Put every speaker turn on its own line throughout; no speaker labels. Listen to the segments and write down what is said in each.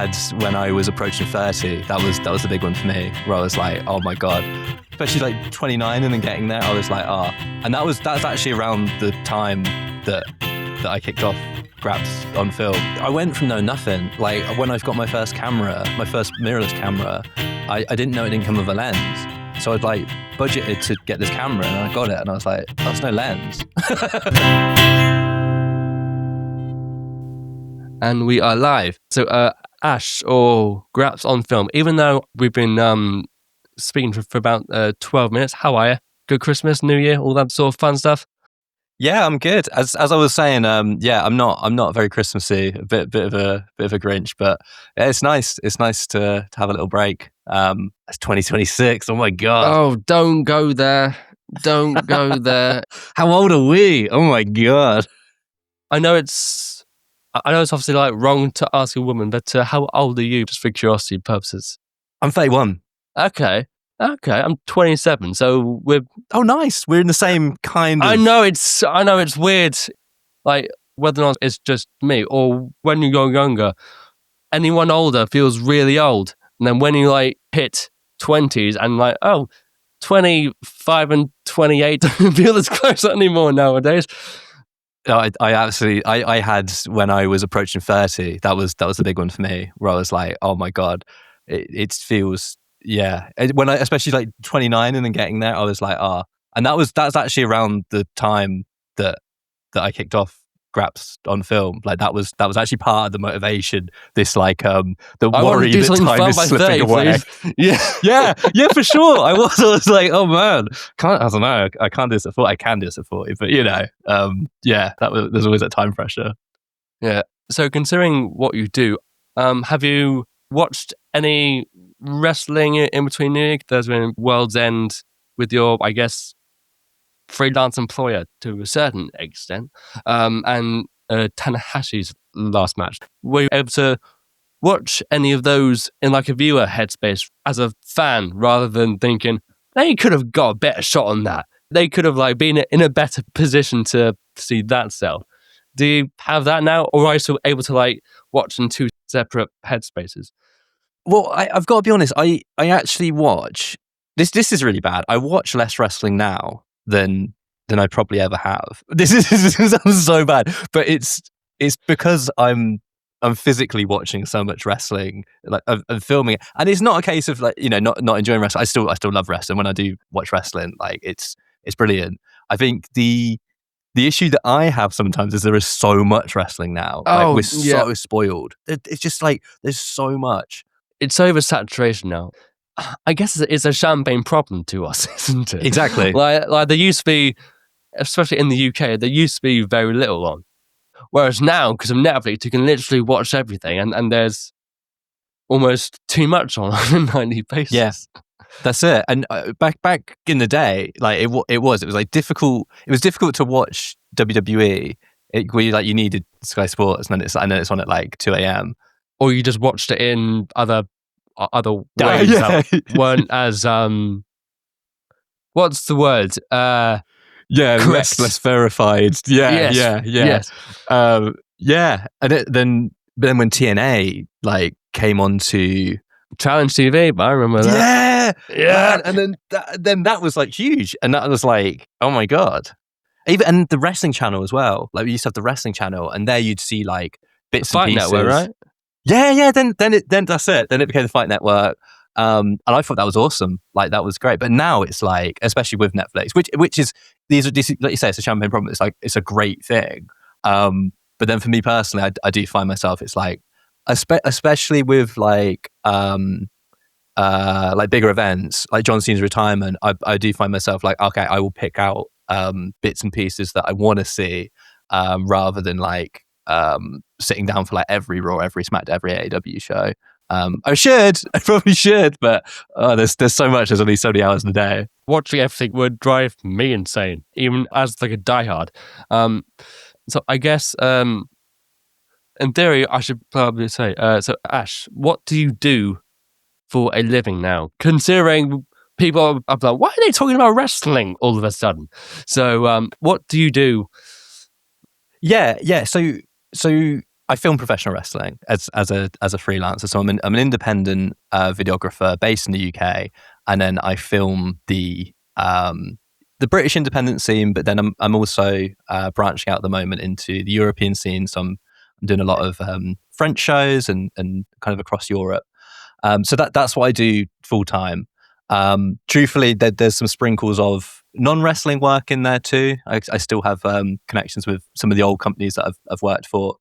had when I was approaching 30. That was a big one for me, where I was like, oh my God. Especially like 29 and then getting there, I was like, and that's actually around the time that I kicked off GRAPS on film. I went from nothing. Like when I got my first camera, my first mirrorless camera, I didn't know it didn't come with a lens. So I'd like budgeted to get this camera and I got it and I was like, that's no lens.
And we are live. So Ash, or Grapsonfilm, even though we've been speaking for about 12 minutes, how are you? Good Christmas, New Year, all that sort of fun stuff?
Yeah, I'm good. As I was saying, I'm not very Christmassy, a bit of a Grinch, but yeah, it's nice. It's nice to have a little break. It's 2026. Oh my God.
Oh, don't go there. Don't go there.
How old are we? Oh my God.
I know it's obviously like wrong to ask a woman, but how old are you, just for curiosity purposes?
I'm 31.
Okay, I'm 27, so we're...
Oh, nice. We're in the same kind of...
I know it's weird, like, whether or not it's just me, or when you go younger, anyone older feels really old. And then when you, like, hit 20s and, like, 25 and 28 don't feel as close anymore nowadays.
I had when I was approaching 30, that was a big one for me, where I was like, oh my God, it feels... Yeah, when I, especially like 29 and then getting there, I was like, and that's actually around the time that I kicked off GRAPS on film. Like that was actually part of the motivation. This like the worry that time is slipping away. Yeah, for sure. I was like, oh man, I don't know, I can't do this at 40. I can do this at 40, but there's always that time pressure.
Yeah. So considering what you do, have you watched any wrestling in between New? There's been World's End with your, I guess, freelance employer to a certain extent, and Tanahashi's last match. Were you able to watch any of those in like a viewer headspace as a fan, rather than thinking they could have got a better shot on that, they could have like been in a better position to see that sell? Do you have that now, or are you still able to like watch in two separate headspaces?
Well, I've got to be honest. I actually watch this. This is really bad. I watch less wrestling now than I probably ever have. This sounds so bad, but it's because I'm physically watching so much wrestling, like I'm filming it, and it's not a case of like not enjoying wrestling. I still love wrestling. When I do watch wrestling, like it's brilliant. I think the issue that I have sometimes is there is so much wrestling now. Like we're so spoiled. It's just like there's so much.
It's oversaturation now. I guess it's a champagne problem to us, isn't it?
Exactly.
Like there used to be, especially in the UK, there used to be very little on. Whereas now, because of Netflix, you can literally watch everything, and there's almost too much on a nightly basis.
Yes, that's it. And back in the day, like it was like difficult. It was difficult to watch WWE. Where you needed Sky Sports, and then it's on at like 2 a.m.
Or you just watched it in other ways that weren't as what's the word?
Less verified. Yes. And then when TNA like came onto
Challenge TV, but I remember that.
Yeah. And then that was like huge, and that was like, oh my God. And the wrestling channel as well. Like we used to have the wrestling channel, and there you'd see like bits and pieces.
Fight Network, right?
Yeah. Then that's it. Then it became the Fight Network, and I thought that was awesome. Like that was great. But now it's like, especially with Netflix, which is these like you say, it's a champagne problem. It's like it's a great thing. But then for me personally, I do find myself, it's like, especially with like bigger events like John Cena's retirement, I do find myself like, okay, I will pick out bits and pieces that I want to see, rather than like sitting down for like every Raw, every SmackDown, every AEW show. I probably should, but there's so much. There's only so many hours in a day.
Watching everything would drive me insane, even as like a diehard. So I guess in theory, I should probably say, so Ash, what do you do for a living now? Considering people are like, why are they talking about wrestling all of a sudden? So what do you do?
Yeah. So I film professional wrestling as a freelancer. So I'm an independent videographer based in the UK, and then I film the British independent scene. But then I'm also branching out at the moment into the European scene. So I'm doing a lot of French shows and kind of across Europe. So that's what I do full time. Truthfully, there's some sprinkles of non-wrestling work in there too. I still have connections with some of the old companies that I've worked for,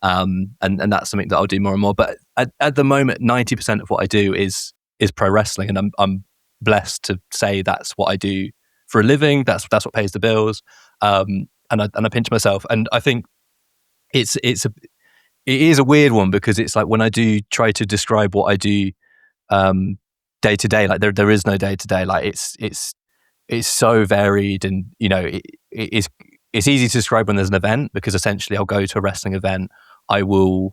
and that's something that I'll do more and more. But at the moment, 90% of what I do is pro wrestling, and I'm blessed to say that's what I do for a living. That's what pays the bills. And I pinch myself, and I think it is a weird one, because it's like when I do try to describe what I do day to day, like there is no day to day. Like it's so varied, and it's easy to describe when there's an event, because essentially I'll go to a wrestling event, I will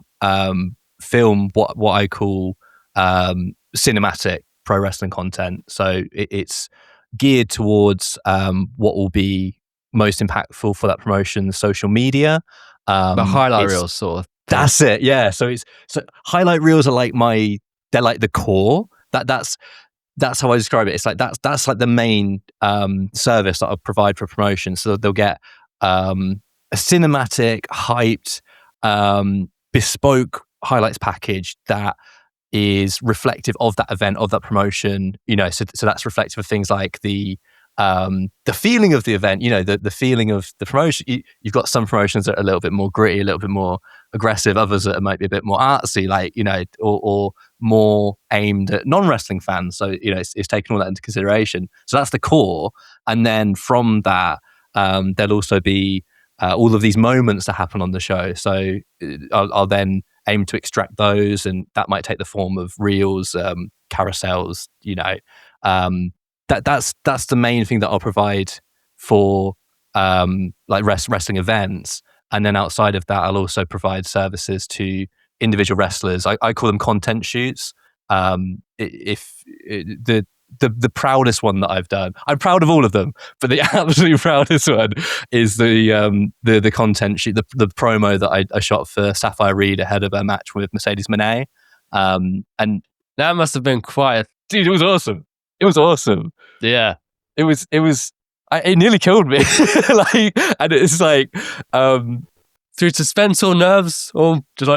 film what I call cinematic pro wrestling content. So it's geared towards what will be most impactful for that promotion, social media.
The highlight reels sort of thing.
That's it, yeah. So highlight reels are like they're like the core. That's how I describe it. It's like that's like the main service that I provide for promotion. So they'll get a cinematic, hyped, bespoke highlights package that is reflective of that event, of that promotion. So that's reflective of things like the feeling of the event. The feeling of the promotion. You've got some promotions that are a little bit more gritty, a little bit more aggressive. Others that might be a bit more artsy, or more aimed at non-wrestling fans. So it's taking all that into consideration. So that's the core, and then from that, there'll also be all of these moments that happen on the show. So I'll then aim to extract those, and that might take the form of reels, carousels. That's the main thing that I'll provide for like wrestling events. And then outside of that, I'll also provide services to individual wrestlers. I call them content shoots. The proudest one that I've done, I'm proud of all of them, but the absolute proudest one is the content shoot, the promo that I shot for Sapphire Reed ahead of a match with Mercedes Moné. And
that must have been quite
dude, it was awesome. It was awesome.
Yeah.
It was it nearly killed me. And it's like
through suspense or nerves, or just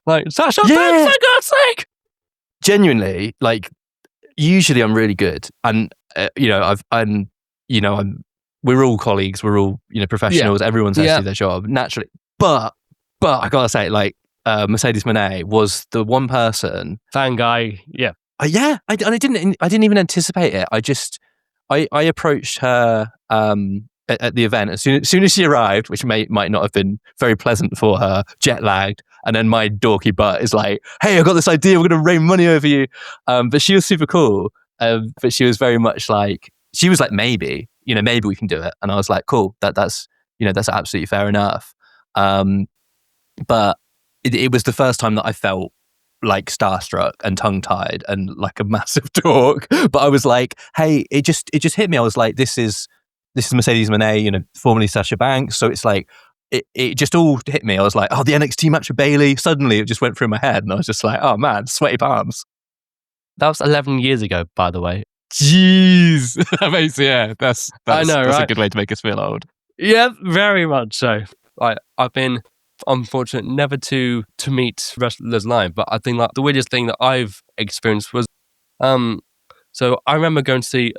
like Sasha,
yeah.
for God's sake.
Genuinely, usually I'm really good, and we're all colleagues, we're all professionals. Yeah. Everyone's has to do their job naturally, but I gotta say, Mercedes Moné was the one person,
fan guy.
I didn't even anticipate it. I approached her at the event as soon as she arrived, which might not have been very pleasant for her, jet lagged. And then my dorky butt is like, "Hey, I've got this idea. We're going to rain money over you." But she was super cool. But she was very much like, maybe we can do it. And I was like, cool. That's absolutely fair enough. But it was the first time that I felt starstruck and tongue-tied and like a massive dork. But I was like, hey, it just hit me. I was like, this is Mercedes Moné, formerly Sasha Banks. So it's like, it just all hit me. I was like, oh, the NXT match with Bayley. Suddenly it just went through my head, and I was just like, oh man, sweaty palms.
That was 11 years ago, by the way.
Jeez. That's
I know,
that's
right?
a good way to make us feel old.
Yeah, very much so. I've been unfortunate never to meet wrestlers live, but I think the weirdest thing that I've experienced was so I remember going to see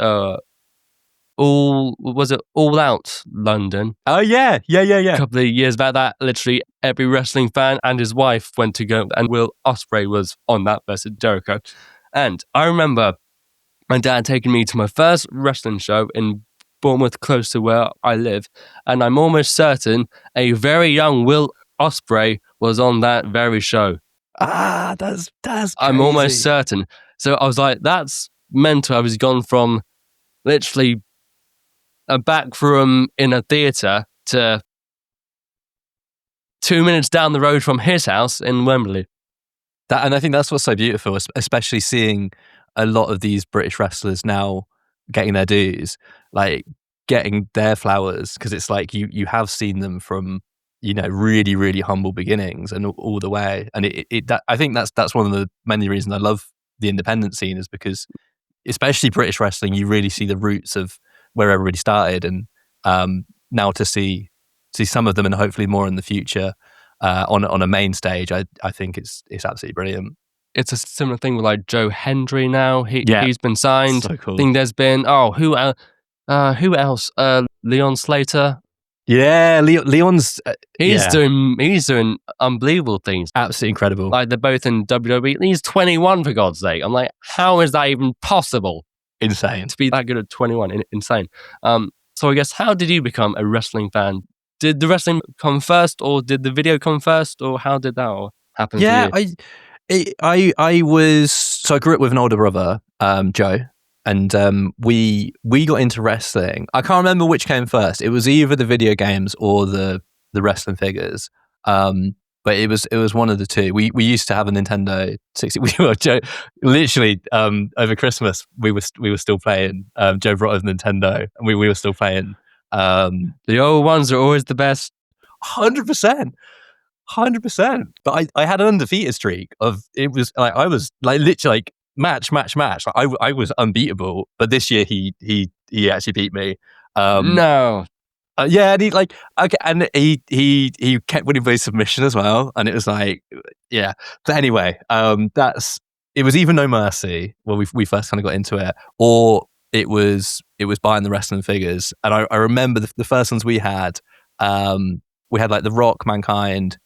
All Out London?
Oh yeah.
A couple of years back, that literally every wrestling fan and his wife went to go, and Will Ospreay was on that versus Jericho. And I remember my dad taking me to my first wrestling show in Bournemouth, close to where I live, and I'm almost certain a very young Will Ospreay was on that very show.
That's crazy.
I'm almost certain. So I was like, that's mental. I was gone from literally a back room in a theatre to 2 minutes down the road from his house in Wembley.
And I think that's what's so beautiful, especially seeing a lot of these British wrestlers now getting their dues, getting their flowers, because it's like you have seen them from really, really humble beginnings and all the way. And I think that's one of the many reasons I love the independent scene, is because, especially British wrestling, you really see the roots of where everybody started, and now to see some of them, and hopefully more in the future, on a main stage, I think it's absolutely brilliant.
It's a similar thing with like Joe Hendry now.
Yeah,
He's been signed.
so cool.
I think there's been who else? Leon Slater.
Yeah, Leon's
He's doing unbelievable things.
absolutely incredible.
Like they're both in WWE. He's 21 for God's sake. I'm like, how is that even possible?
Insane.
To be that good at 21. Insane. So I guess, how did you become a wrestling fan? Did the wrestling come first, or did the video come first, or how did that all happen for you?
I was, so I grew up with an older brother, Joe, and we got into wrestling. I can't remember which came first. It was either the video games or the wrestling figures. But it was one of the two. We used to have a Nintendo 60. We were literally over Christmas. We were still playing. Joe brought us Nintendo, and we were still playing.
The old ones are always the best.
100%. 100%. But I had an undefeated streak of, it was like, I was like literally like match. Like, I was unbeatable, but this year he actually beat me.
No.
Yeah, and he like, okay, and he kept winning by submission as well, and it was like, yeah. But anyway, it was either No Mercy when we first kind of got into it, or it was buying the wrestling figures. And I remember the first ones we had like The Rock, Mankind,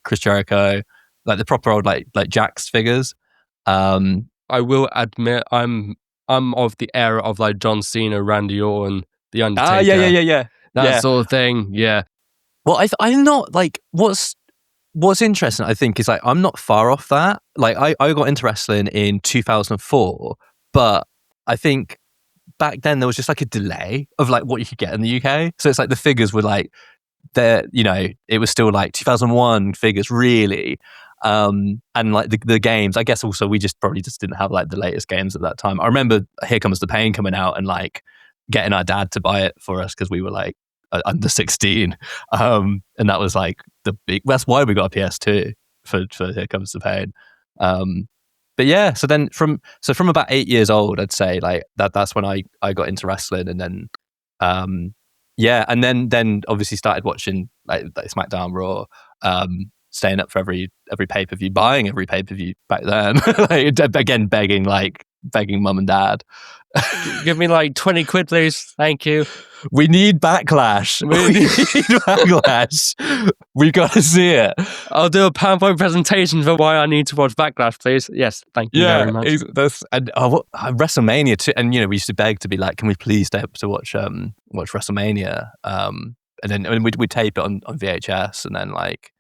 Chris Jericho, like the proper old like Jax figures.
I will admit, I'm of the era of like John Cena, Randy Orton, The Undertaker.
Yeah.
That sort of thing, yeah.
Well, I'm not like, what's interesting, I think, is like, I'm not far off that. Like, I got into wrestling in 2004, but I think back then there was just like a delay of like what you could get in the UK. So it's like the figures were like, it was still like 2001 figures, really. And like the games, I guess also we probably didn't have like the latest games at that time. I remember Here Comes the Pain coming out and like getting our dad to buy it for us because we were like under 16. And that was like that's why we got a PS2 for Here Comes the Pain. But yeah, so from about 8 years old, I'd say like that's when I got into wrestling, and then and then obviously started watching like SmackDown, Raw, staying up for every pay-per-view, buying every pay-per-view back then. Like, again, begging mum and dad.
Give me like 20 quid, please. Thank you.
We need Backlash. We need Backlash. We got to see it.
I'll do a PowerPoint presentation for why I need to watch Backlash, please. Yes, thank you very much.
WrestleMania too, and we used to beg to be like, can we please stay up to watch WrestleMania? And then we'd tape it on VHS, and then like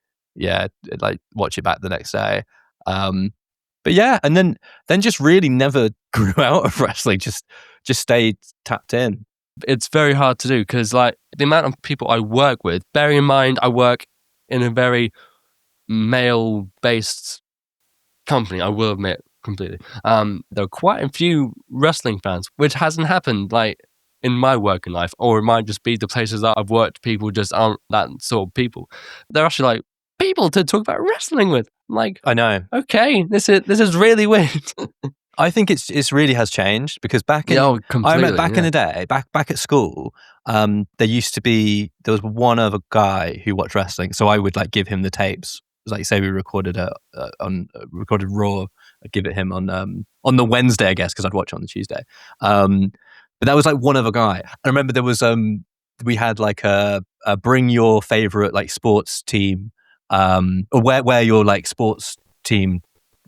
watch it back the next day. But yeah, and then just really never grew out of wrestling. Just stayed tapped in.
It's very hard to do because like the amount of people I work with, bearing in mind I work in a very male-based company, I will admit completely. There are quite a few wrestling fans, which hasn't happened like in my working life, or it might just be the places that I've worked, people just aren't that sort of people. They're actually like people to talk about wrestling with. I'm like,
I know.
Okay, this is really weird.
I think it's really has changed because back in I remember back in the day, back at school, there was one other guy who watched wrestling, so I would like give him the tapes. It was like, say we recorded recorded Raw, I'd give it him on the Wednesday, I guess, because I'd watch it on the Tuesday. But that was like one other guy. I remember there was we had like a bring your favorite like sports team, or wear your like sports team,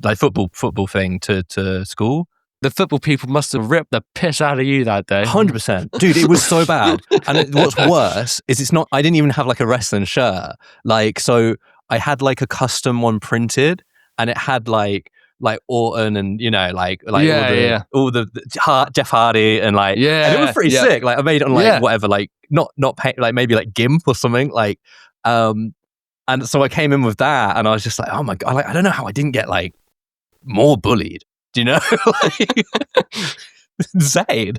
like football thing to school.
The football people must have ripped the piss out of you that day.
100%. Dude, it was so bad. And what's worse is I didn't even have like a wrestling shirt. Like, so I had like a custom one printed, and it had like Orton and all the Jeff Hardy and like, and it was pretty sick. Like I made it on like whatever, like not paint, like maybe like GIMP or something, like and so I came in with that, and I was just like, oh my God, like I don't know how I didn't get like more bullied. Do you know? Like, insane.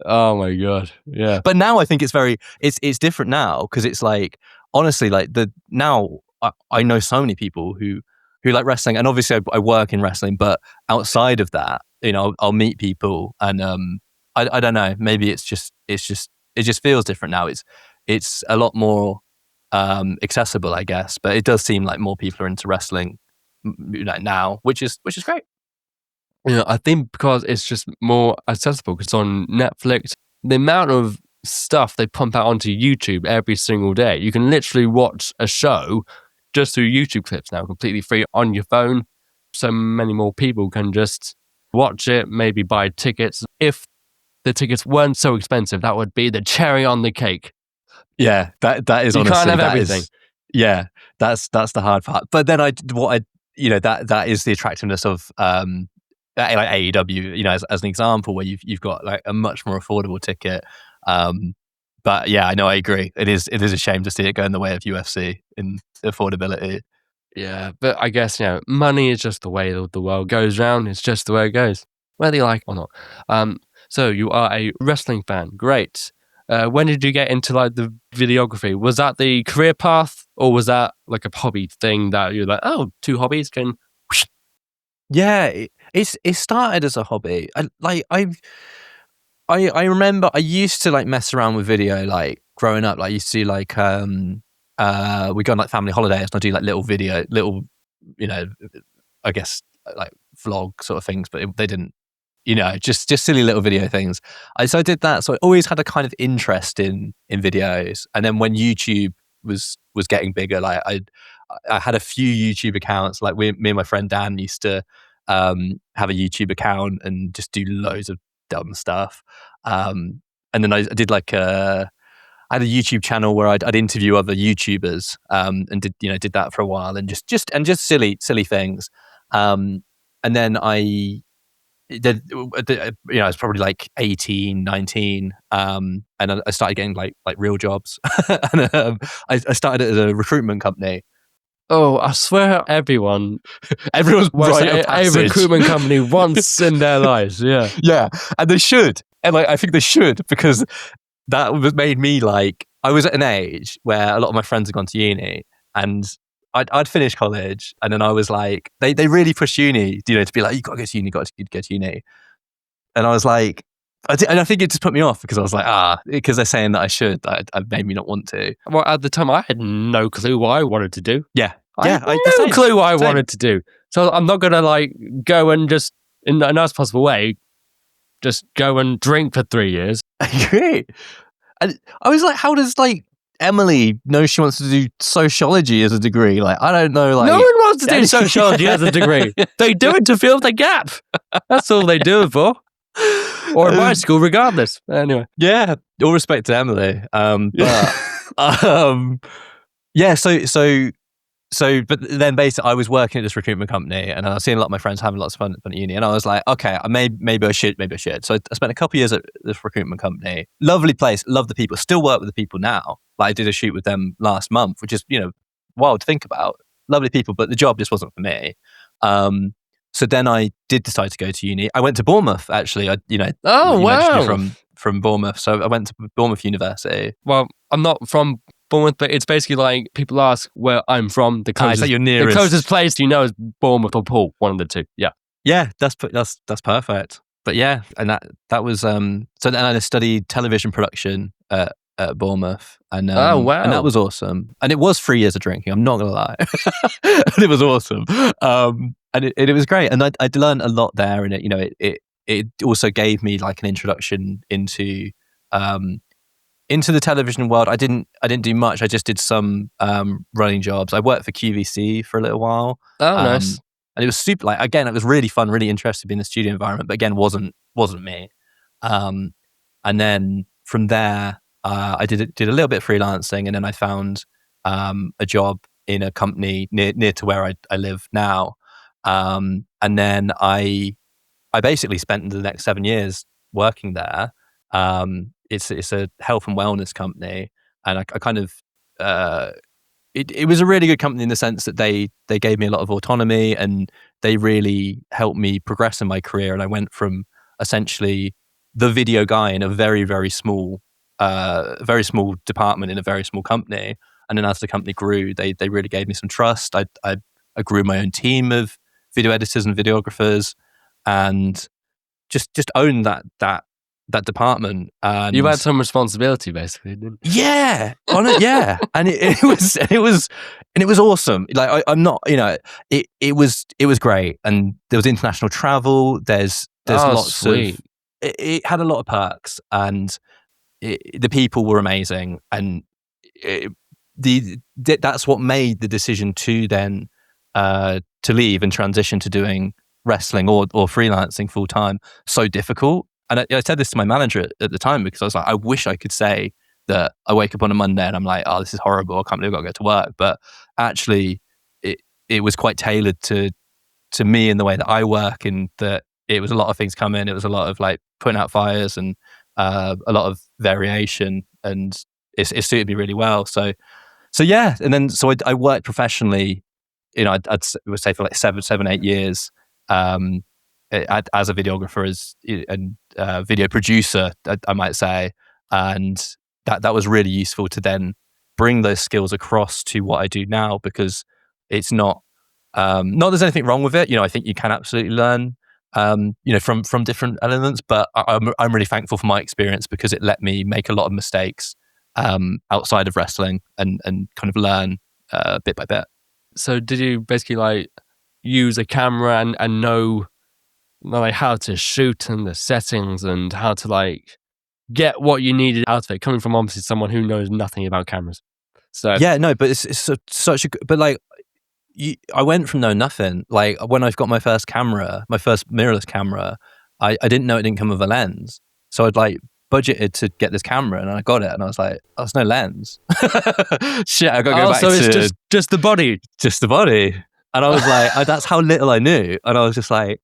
Oh my God. Yeah.
But now I think it's different now, because it's like honestly, like I know so many people who like wrestling, and obviously I work in wrestling, but outside of that, I'll meet people, and I don't know, maybe it just feels different now. It's a lot more accessible, I guess, but it does seem like more people are into wrestling now, which is great.
I think because it's just more accessible, because on Netflix, the amount of stuff they pump out onto YouTube every single day, you can literally watch a show just through YouTube clips now, completely free on your phone. So many more people can just watch it, maybe buy tickets. If the tickets weren't so expensive, that would be the cherry on the cake.
Yeah, that is
You
honestly,
can't have
that
everything.
is, yeah, that's the hard part. But then that is the attractiveness of like AEW, as an example, where you've got like a much more affordable ticket. But yeah, I know, I agree. It is a shame to see it go in the way of UFC in affordability.
Yeah, but I guess, money is just the way the world goes round. It's just the way it goes, whether you like it or not. So you are a wrestling fan. Great. When did you get into like the videography? Was that the career path, or was that like a hobby thing that you're like, oh, two hobbies can...
Yeah, it started as a hobby. I remember I used to like mess around with video like growing up. Like I used to like we go on like family holidays and I do like little you know I guess like vlog sort of things, but they didn't, just silly little video things. So I did that. So I always had a kind of interest in videos. And then when YouTube was getting bigger, like I had a few YouTube accounts. Like me and my friend Dan used to have a YouTube account and just do loads of dumb stuff. And then I did like I had a YouTube channel where I'd interview other YouTubers, and did that for a while, and just silly things. And then I was probably like 18, 19, and I started getting like real jobs. And I started it as a recruitment company.
Oh, I swear
Everyone's
works
right
at
of
a
passage.
recruitment company once in their lives. Yeah.
Yeah, and they should, and like I think they should, because that made me like, I was at an age where a lot of my friends had gone to uni, and I'd finished college, and then I was like, they really pushed uni, to be like, you got to go to uni, got to go to uni, and I was like, and I think it just put me off because I was like, because they're saying that I should, that made me not want to.
Well, at the time, I had no clue what I wanted to do.
Yeah,
I had
the
no
same,
clue what I
same.
wanted to do. So I'm not going to like go and just, in the nicest possible way, just go and drink for 3 years.
I agree. And I was like, how does like Emily know she wants to do sociology as a degree? Like, I don't know. Like,
no one wants to do sociology as a degree. They do it to fill the gap. That's all they do it for. Or at my school, regardless. Anyway.
Yeah, all respect to Emily. Yeah, but then basically I was working at this recruitment company, and I was seeing a lot of my friends having lots of fun at uni, and I was like, okay, maybe I should. So I spent a couple of years at this recruitment company. Lovely place, love the people, still work with the people now. Like I did a shoot with them last month, which is, wild to think about. Lovely people, but the job just wasn't for me. So then I did decide to go to uni. I went to Bournemouth, actually.
Oh,
you
wow.
mentioned you from Bournemouth. So I went to Bournemouth University.
Well, I'm not from Bournemouth, but it's basically like people ask where I'm from. The closest,
your nearest.
The closest place is Bournemouth or Poole, one of the two. Yeah.
Yeah, that's perfect. But yeah, and that was so then I studied television production at Bournemouth, and
Oh, wow.
and that was awesome. And it was 3 years of drinking, I'm not gonna lie. And it was awesome. And it was great, and I learned a lot there, and it also gave me like an introduction into the television world. I didn't do much. I just did some running jobs. I worked for QVC for a little while.
Oh, nice.
And it was super, like, again, it was really fun, really interested in the studio environment, but again, wasn't me. And then from there, I did a little bit of freelancing, and then I found a job in a company near to where I live now. And then I basically spent the next 7 years working there. It's a health and wellness company, and I kind of it was a really good company in the sense that they gave me a lot of autonomy, and they really helped me progress in my career. And I went from essentially the video guy in a very, very small department in a very small company, And then as the company grew, they really gave me some trust. I grew my own team of video editors and videographers, and just owned that department. And
You've had some responsibility, basically, didn't you?
yeah, on it, yeah, and it was awesome. Like I'm not, it was great, and there was international travel. There's
Oh,
lots
sweet.
of it had a lot of perks, and the people were amazing, and that's what made the decision to then to leave and transition to doing wrestling or freelancing full time so difficult. And I said this to my manager at the time, because I was like, I wish I could say that I wake up on a Monday and I'm like, oh, this is horrible, I can't believe I've got to go to work. But actually, it was quite tailored to me in the way that I work, and that it was a lot of things come in. It was a lot of like putting out fires and a lot of variation, and it suited me really well. So yeah, and then I worked professionally. I'd would say for like 8 years as a videographer, and video producer, I might say, and that was really useful to then bring those skills across to what I do now, because it's not there's anything wrong with it. I think you can absolutely learn from different elements, but I'm really thankful for my experience, because it let me make a lot of mistakes outside of wrestling, and kind of learn bit by bit.
So did you basically like use a camera and know like how to shoot and the settings and how to like get what you needed out of it, coming from obviously someone who knows nothing about cameras? So
Yeah, no, but it's such a but like I went from knowing nothing. Like when I've got my first camera, my first mirrorless camera, I didn't know it didn't come with a lens. So I'd like budgeted to get this camera, and I got it, and I was like, oh, there's no lens. Shit, I got to go back
so
to
it's just the body.
just the body. And I was like, that's how little I knew. And I was just like,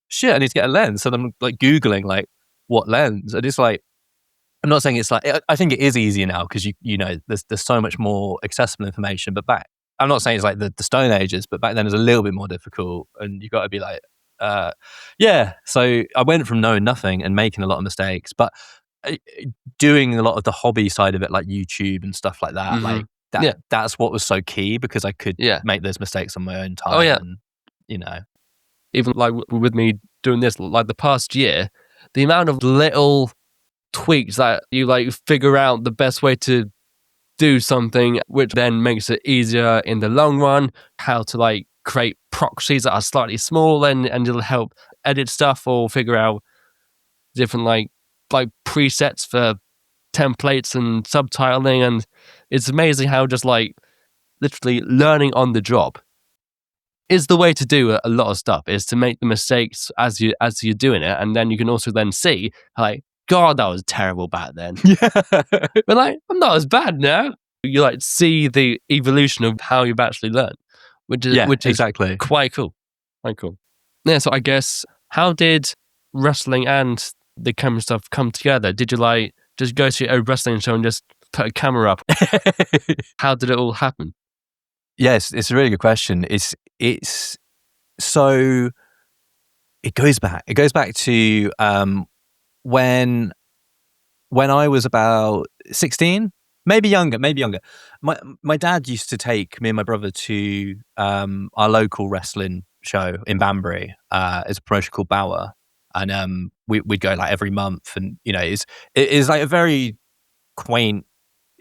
shit, I need to get a lens. So I'm like Googling like what lens. And it's like, I'm not saying it's like, I think it is easier now, because there's so much more accessible information. But I'm not saying it's like the Stone Ages, but back then it was a little bit more difficult, and you got to be like, yeah. So I went from knowing nothing and making a lot of mistakes, but doing a lot of the hobby side of it, like YouTube and stuff like that, like that.
Yeah.
That's what was so key, because I could make those mistakes on my own time.
Oh, yeah.
And,
Even like with me doing this, like the past year, the amount of little tweaks that you like figure out the best way to do something, which then makes it easier in the long run, how to like create proxies that are slightly small, and it'll help edit stuff, or figure out different like presets for templates and subtitling. And it's amazing how just like literally learning on the job is the way to do a lot of stuff, is to make the mistakes as you're doing it, and then you can also then see like, God, that was terrible back then.
Yeah.
But like, I'm not as bad now. You like see the evolution of how you've actually learned, which is
exactly
quite cool. Quite cool. Yeah, so I guess, how did wrestling and the camera stuff come together? Did you like just go to a wrestling show and just put a camera up? How did it all happen?
Yes, it's a really good question. It's so it goes back to when I was about 16, maybe younger. My dad used to take me and my brother to our local wrestling show in Banbury. It's a promotion called Bauer, and we'd go like every month, and it is like a very quaint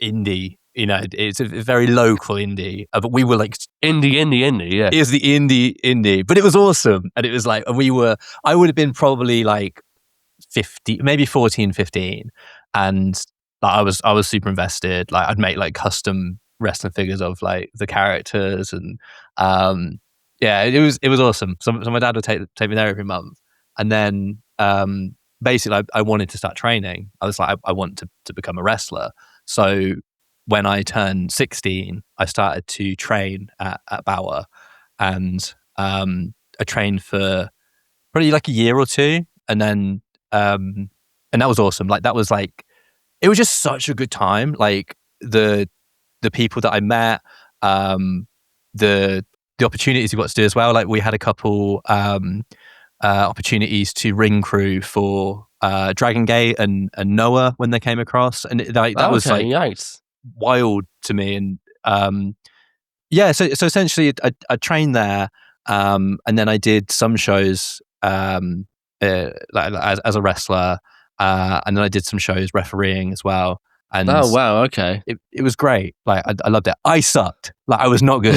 indie. It's a very local indie, but we were like
Indie, yeah.
it was the indie, but it was awesome. And it was like, I would have been probably like 50, maybe 14, 15. And like, I was super invested. Like I'd make like custom wrestling figures of like the characters, and yeah, it was awesome. So my dad would take me there every month. And then basically I wanted to start training. I was like, I want to become a wrestler. So when I turned 16, I started to train at Bauer, and I trained for probably like a year or two, and then and that was awesome. Like that was like, it was just such a good time. Like the people that I met, the opportunities we got to do as well. Like we had a couple opportunities to ring crew for Dragon Gate and Noah when they came across, and that was like
nice.
wild to me. And yeah, so essentially, I trained there, and then I did some shows like, as a wrestler, and then I did some shows refereeing as well. And
Oh wow, okay.
it was great. Like I loved it. I sucked. Like I was not good,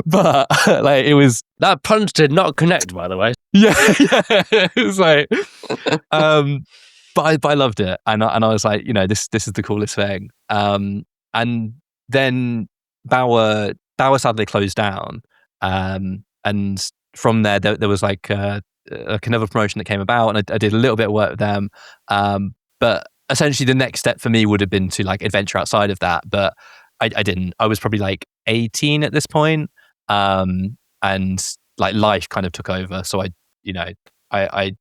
but like it was.
That punch did not connect, by the way.
Yeah, yeah. It was like, but I loved it, and I was like, this is the coolest thing. And then Bauer sadly closed down, and from there was like another promotion that came about, and I did a little bit of work with them, but essentially the next step for me would have been to like adventure outside of that, but I didn't. I was probably like 18 at this point, and like life kind of took over, so I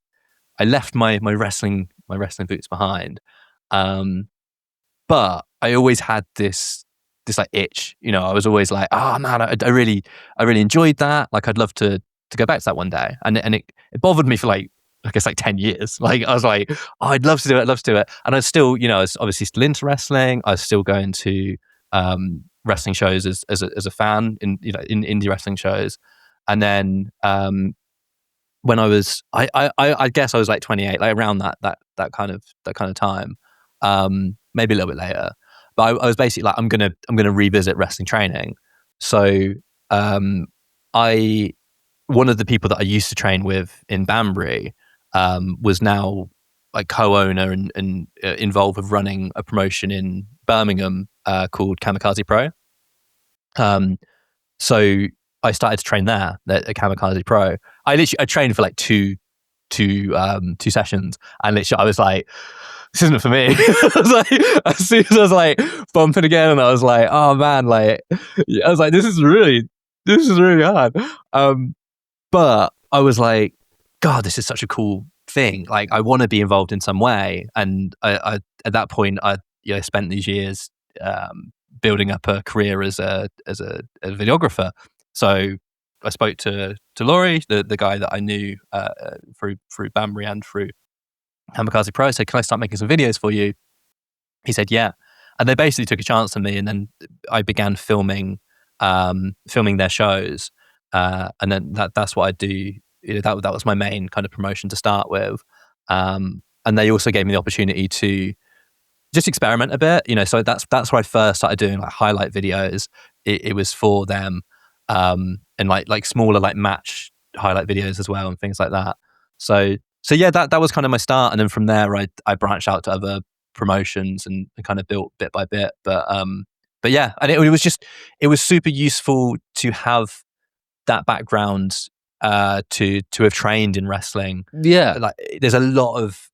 left my wrestling boots behind, but I always had this like itch. I was always like, oh man, I really enjoyed that. Like I'd love to go back to that one day, and it bothered me for like I guess like 10 years. Like I was like, oh, I'd love to do it, and I still I was obviously still into wrestling. I was still going to wrestling shows as a fan in indie wrestling shows, and then when I guess I was like 28, like around that kind of time, maybe a little bit later. But I was basically like, I'm gonna revisit wrestling training. So I one of the people that I used to train with in Banbury was now like co-owner and involved with running a promotion in Birmingham called Kamikaze Pro. So I started to train there at Kamikaze Pro. I trained for like two sessions, and literally I was like, this isn't for me. I was like, as soon as I was like bumping again, and I was like, oh man, like I was like, this is really hard. But I was like, God, this is such a cool thing. Like I want to be involved in some way. And I at that point I spent these years building up a career as a videographer. So I spoke to Laurie, the guy that I knew through Banbury and through Kamikaze Pro. I said, can I start making some videos for you? He said, yeah. And they basically took a chance on me, and then I began filming their shows. And then that's what I do. That was my main kind of promotion to start with. And they also gave me the opportunity to just experiment a bit, so that's where I first started doing like highlight videos. It was for them, and like smaller like match highlight videos as well and things like that. So yeah, that was kind of my start, and then from there I branched out to other promotions and kind of built bit by bit. But yeah, and it was super useful to have that background, to have trained in wrestling.
Yeah,
like there's a lot of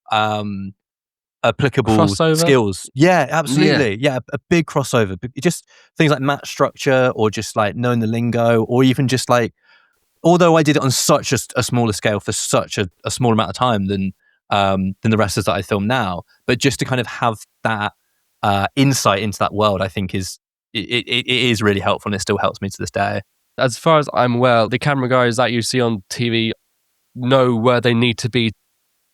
applicable
crossover
skills. Yeah, absolutely. Yeah, a big crossover. Just things like match structure, or just like knowing the lingo, or even just like, although I did it on such a smaller scale for such a small amount of time than the wrestlers that I film now, but just to kind of have that insight into that world, I think it is really helpful, and it still helps me to this day.
As far as I'm aware, the camera guys that you see on TV know where they need to be.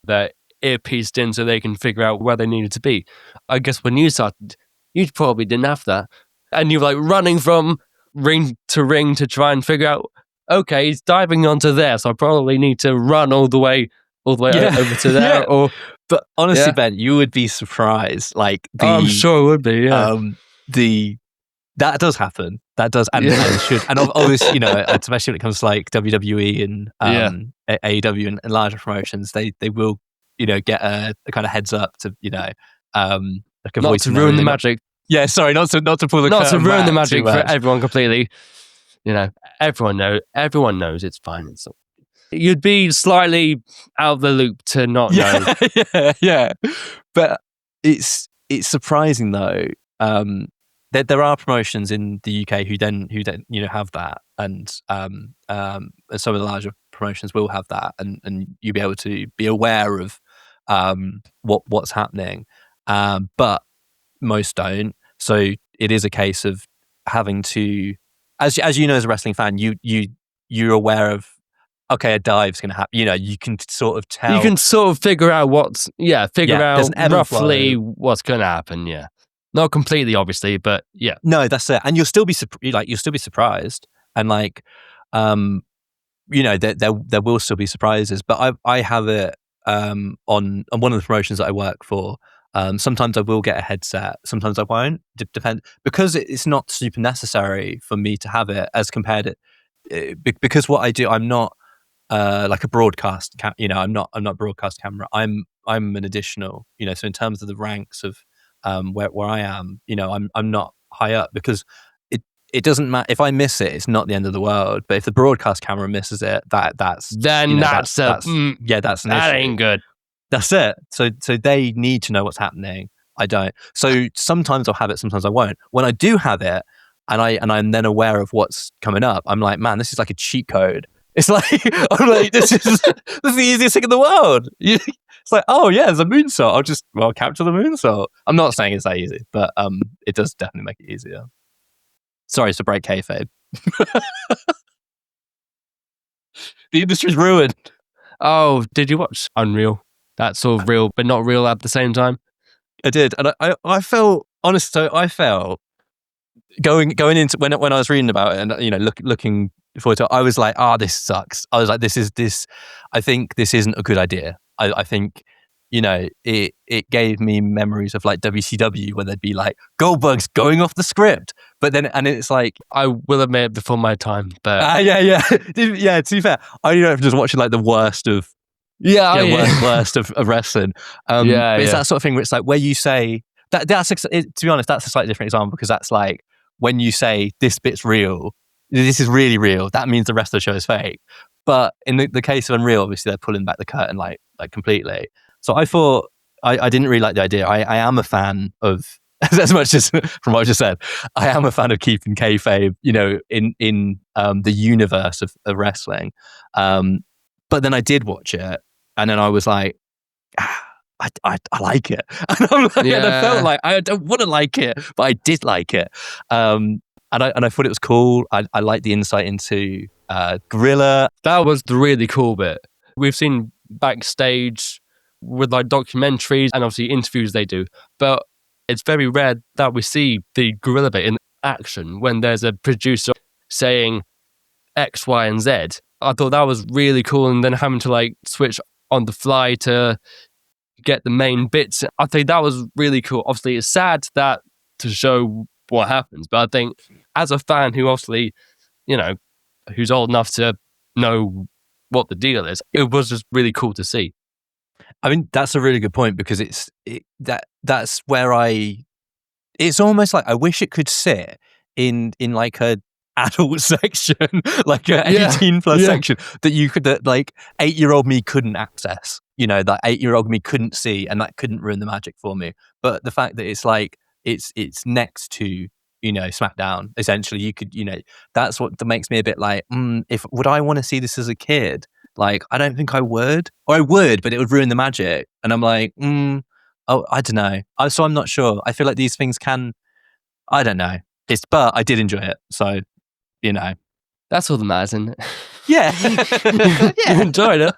They're earpieced in so they can figure out where they needed to be. I guess when you started, you probably didn't have that. And you were like running from ring to ring to try and figure out, okay, he's diving onto there, so I probably need to run all the way over to there.
Yeah. But honestly,
Yeah.
Ben, you would be surprised. Like
I'm sure it would be, yeah.
That does happen. That does, and should. And obviously, especially when it comes to like WWE and AEW and larger promotions, they will, get a kind of heads up to, like a
not
voice
to ruin the magic.
Yeah, sorry, not to pull the
not to
curtain
ruin the
back
magic
too
for
much.
everyone completely. Everyone knows it's fine. You'd be slightly out of the loop to not know.
Yeah. But it's surprising though. There are promotions in the UK who don't have that, and some of the larger promotions will have that, and you'll be able to be aware of what's happening, but most don't. So it is a case of having to, as you know, as a wrestling fan, you're aware of, okay, a dive's going to happen. You can sort of tell.
You can sort of figure out out
there's an ebb and
roughly
flow.
what's going to happen. Yeah. Not completely, obviously, but yeah.
No, that's it. And you'll still be surprised, and like, there will still be surprises. But I have it on one of the promotions that I work for. Sometimes I will get a headset, sometimes I won't. Depend, because it's not super necessary for me to have it as compared to because what I do, I'm not like a broadcast I'm not broadcast camera. I'm an additional, so in terms of the ranks of where I am, I'm not high up, because it doesn't matter if I miss it. It's not the end of the world. But if the broadcast camera misses it, that's
Then that's
that's an
that
issue.
ain't good.
That's it. So they need to know what's happening. I don't. So sometimes I'll have it, sometimes I won't. When I do have it, and I'm then aware of what's coming up, I'm like, man, this is like a cheat code. It's like, I'm like, this is the easiest thing in the world. It's like, oh yeah, there's a moonsault. I'll capture the moonsault. I'm not saying it's that easy, but it does definitely make it easier. Sorry to break kayfabe. The industry's ruined.
Oh, did you watch Unreal? That's sort of real, but not real at the same time.
I did, and I felt honest. So I felt going into when I was reading about it, and looking forward to it, I was like, this sucks. I was like, this. I think this isn't a good idea. I think it gave me memories of like WCW, where they'd be like Goldberg's going off the script, but then and it's like,
I will admit before my time, but
yeah. To be fair, I ended up just watching like the worst of worst of wrestling. But it's that sort of thing where it's like, where you say to be honest, that's a slightly different example, because that's like when you say this bit's real, this is really real, that means the rest of the show is fake. But in the case of Unreal, obviously they're pulling back the curtain like completely. So I thought, I didn't really like the idea. I am a fan of, as much as from what I just said, I am a fan of keeping kayfabe, in the universe of wrestling. But then I did watch it, and then I was like, I like it. And I felt like I don't want to like it, but I did like it. And I thought it was cool. I liked the insight into Gorilla.
That was the really cool bit. We've seen backstage with like documentaries and obviously interviews they do, but it's very rare that we see the Gorilla bit in action when there's a producer saying X, Y, and Z. I thought that was really cool, and then having to like switch on the fly to get the main bits, I think that was really cool. Obviously, it's sad that to show what happens, but I think as a fan who obviously, who's old enough to know what the deal is, it was just really cool to see.
I mean, that's a really good point, because that's where it's almost like I wish it could sit in like a adult section, like a 18 plus section that like 8-year-old me couldn't access, that 8-year-old me couldn't see, and that couldn't ruin the magic for me. But the fact that it's like it's next to SmackDown, essentially, you could that's what makes me a bit like, if would I want to see this as a kid? Like, I don't think I would, or I would, but it would ruin the magic. And I'm like, I don't know. So I'm not sure. I feel like these things I don't know. But I did enjoy it. So,
that's all that matters, isn't it?
Yeah.
You enjoyed it.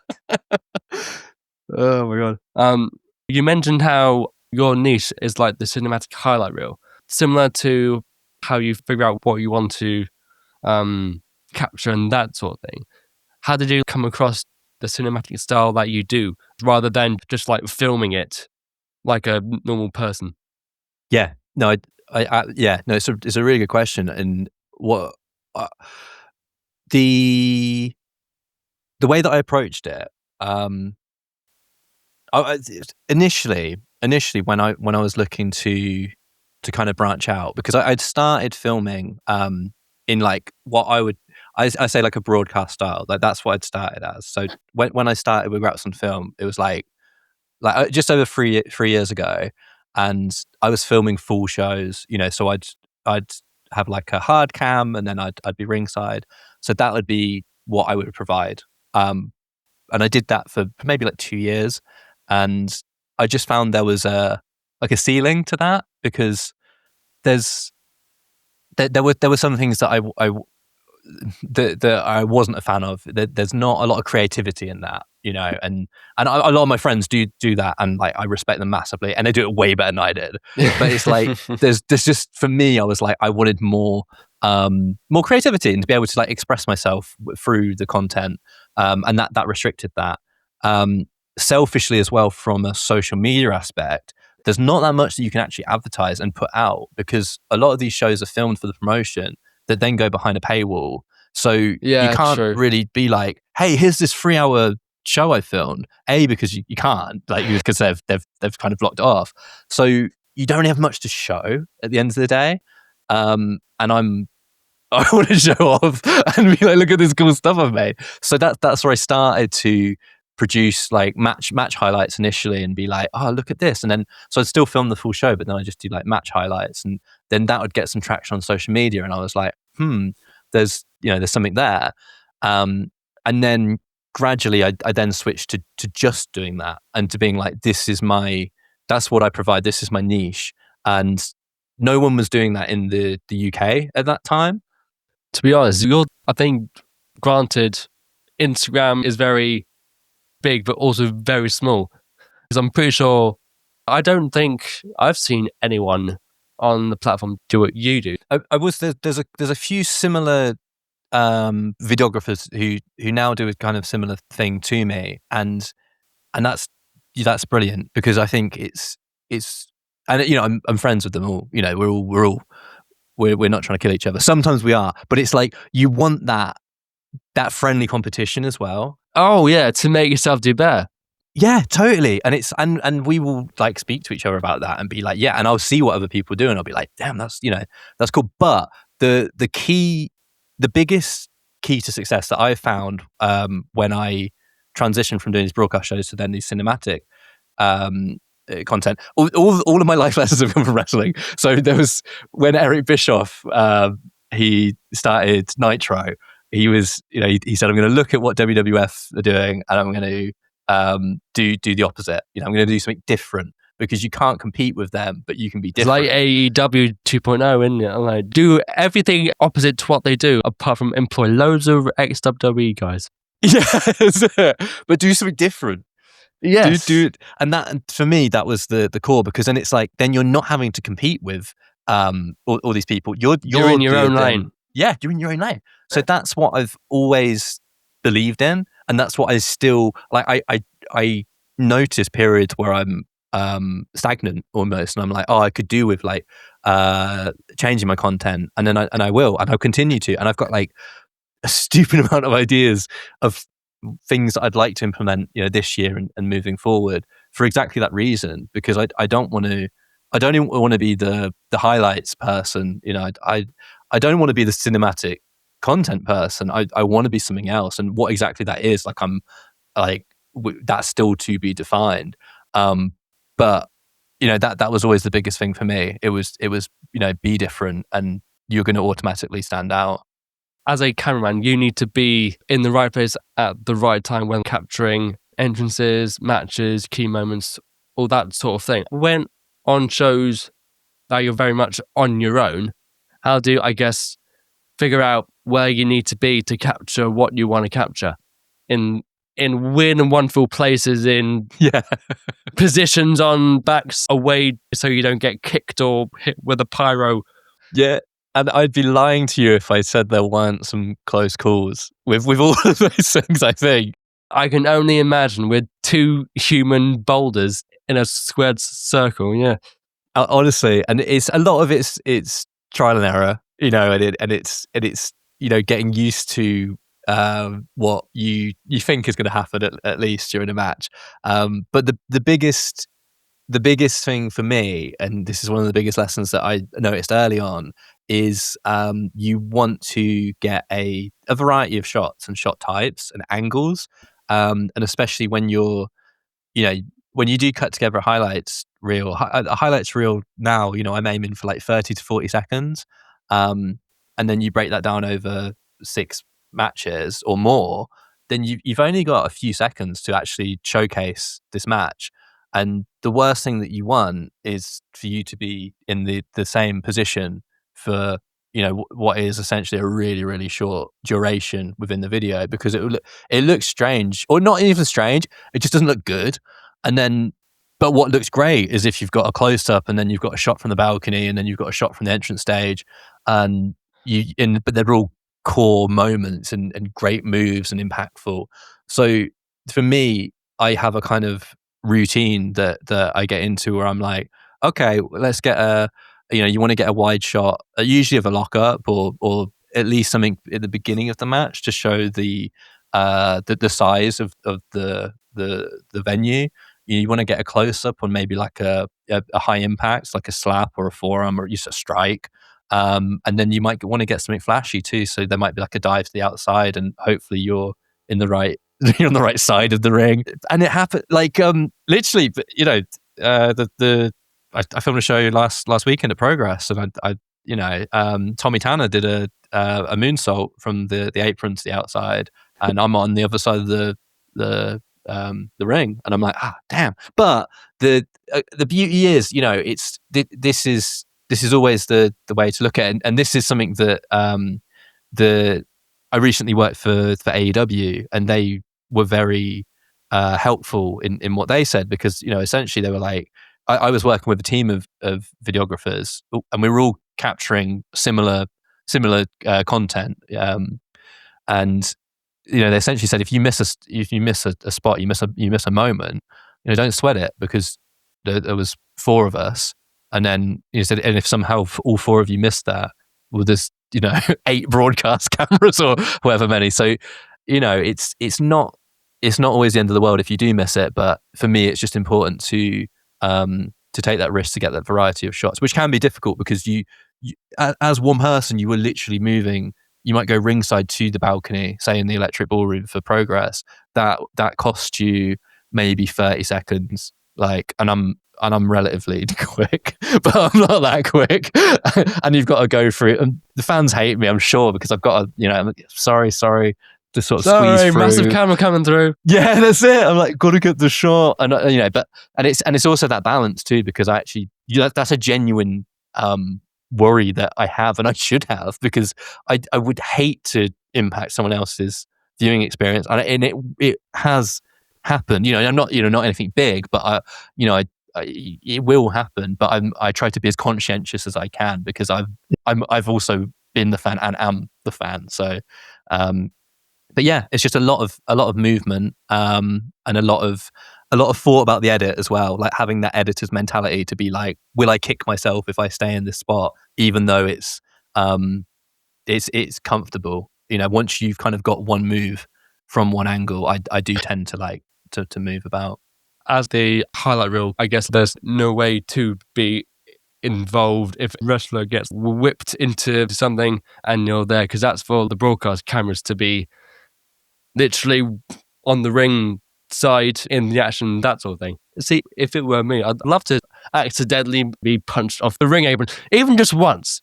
Oh my God.
You mentioned how your niche is like the cinematic highlight reel, similar to how you figure out what you want to capture and that sort of thing. How did you come across the cinematic style that you do, rather than just like filming it like a normal person?
Yeah, no, no, it's a really good question. And what the way that I approached it, initially when I was looking to kind of branch out, because I'd started filming in like what I say like a broadcast style, like that's what I'd started as. So when I started with Grapsonfilm, it was like just over three years ago, and I was filming full shows. So I'd have like a hard cam, and then I'd be ringside. So that would be what I would provide. And I did that for maybe like 2 years, and I just found there was a ceiling to that, because there were some things that I wasn't a fan of. There's not a lot of creativity in that. and a lot of my friends do that, and like I respect them massively, and they do it way better than I did. But it's like there's just, for me, I was like, I wanted more creativity and to be able to like express myself through the content, and that restricted that. Selfishly as well, from a social media aspect, there's not that much that you can actually advertise and put out, because a lot of these shows are filmed for the promotion that then go behind a paywall. So you can't
true.
really be like, hey, here's this 3-hour show I filmed. Because you can't, like, because they've kind of blocked it off. So you don't have much to show at the end of the day. And I want to show off and be like, look at this cool stuff I've made. So that's where I started to produce like match highlights initially, and be like, oh, look at this. And then, so I'd still film the full show, but then I just do like match highlights, and then that would get some traction on social media. And I was like, there's something there. And then gradually I then switched to just doing that, and to being like, that's what I provide. This is my niche. And no one was doing that in the UK at that time.
To be honest, I think, granted, Instagram is very big, but also very small. Because I'm pretty sure, I don't think I've seen anyone on the platform do what you do.
There's a few similar videographers who now do a kind of similar thing to me, and that's brilliant, because I think it's and I'm friends with them all. We're not trying to kill each other. Sometimes we are, but it's like you want that friendly competition as well.
Oh yeah, to make yourself do better.
Yeah, totally. And it's and we will like speak to each other about that and be like, yeah, and I'll see what other people do and I'll be like, damn, that's cool. But the biggest key to success that I found when I transitioned from doing these broadcast shows to then these cinematic content, all of my life lessons have come from wrestling. So there was, when Eric Bischoff he started Nitro, he was, he said, I'm going to look at what WWF are doing, and I'm going to do the opposite. I'm going to do something different, because you can't compete with them, but you can be different.
It's like AEW 2.0, isn't it? Like, do everything opposite to what they do, apart from employ loads of ex-WWE guys.
Yes, but do something different.
Yes.
Do it. And for me, that was the core, because then it's like, then you're not having to compete with all these people. You're
in your own lane.
Yeah, you're in your own lane. So that's what I've always believed in, and that's what I still like. I notice periods where I'm stagnant almost, and I'm like, oh, I could do with like changing my content, and then I will, and I'll continue to, and I've got like a stupid amount of ideas of things that I'd like to implement, this year and moving forward, for exactly that reason, because I don't even want to be the highlights person. I don't want to be the cinematic content person. I want to be something else, and what exactly that is, like, I'm like, that's still to be defined. But that was always the biggest thing for me. It was be different, and you're going to automatically stand out.
As a cameraman, you need to be in the right place at the right time when capturing entrances, matches, key moments, all that sort of thing. When on shows that you're very much on your own, how do you, I guess, figure out where you need to be to capture what you want to capture in weird and wonderful places, in positions on backs away, so you don't get kicked or hit with a pyro?
Yeah. And I'd be lying to you if I said there weren't some close calls with all of those things, I think.
I can only imagine, with two human boulders in a squared circle, yeah.
Honestly, and it's a lot of it's trial and error, and it's getting used to what you think is going to happen at least during a match. But the biggest thing for me, and this is one of the biggest lessons that I noticed early on, is you want to get a variety of shots and shot types and angles, and especially when you're, when you do cut together a highlights reel. A highlights reel now, I'm aiming for like 30 to 40 seconds, and then you break that down over 6 matches or more, then you've only got a few seconds to actually showcase this match. And the worst thing that you want is for you to be in the same position for what is essentially a really, really short duration within the video, because it looks strange, or not even strange, it just doesn't look good. And then, but what looks great is if you've got a close up, and then you've got a shot from the balcony, and then you've got a shot from the entrance stage, and but they're all core moments and great moves and impactful. So for me, I have a kind of routine that I get into where I'm like, okay, let's get you want to get a wide shot, usually of a lockup, or at least something at the beginning of the match to show the size of the venue. You want to get a close up on maybe like a high impact, like a slap or a forearm or just a strike. And then you might want to get something flashy too. So there might be like a dive to the outside, and hopefully you're in the right you're on the right side of the ring. And it happened like literally, I filmed a show last weekend at Progress, and Tommy Tanner did a moonsault from the apron to the outside, and I'm on the other side of the ring, and I'm like, damn. But the beauty is, this is always the way to look at it, and this is something that I recently worked for AEW, and they were very helpful in what they said, because essentially they were like, I was working with a team of videographers, and we were all capturing similar content, and they essentially said, if you miss a spot, you miss a moment, don't sweat it, because there was 4 of us, and then said, and if somehow all 4 of you missed that, well, there's 8 broadcast cameras or however many. So it's not always the end of the world if you do miss it, but for me it's just important to take that risk to get that variety of shots, which can be difficult, because you as one person, you were literally moving. You might go ringside to the balcony, say in the Electric Ballroom for Progress. That cost you maybe 30 seconds. Like, and I'm relatively quick, but I'm not that quick. And you've got to go through it. And the fans hate me, I'm sure, because I've got to, sorry, to sort of squeeze through.
Massive camera coming through.
Yeah, that's it. I'm like, gotta get the shot, and it's also that balance too, because I actually, that's a genuine worry that I have, and I should have, because I would hate to impact someone else's viewing experience, and it has happened. I'm not not anything big, but it will happen. But I try to be as conscientious as I can, because I've also been the fan and am the fan. So. But yeah, it's just a lot of movement, and a lot of thought about the edit as well, like having that editor's mentality to be like, will I kick myself if I stay in this spot, even though it's comfortable. Once you've kind of got one move from one angle, I do tend to like to move about.
As the highlight reel, I guess there's no way to be involved if a wrestler gets whipped into something and you're there, because that's for the broadcast cameras to be literally on the ring side in the action, that sort of thing. See, if it were me, I'd love to accidentally be punched off the ring apron, even just once,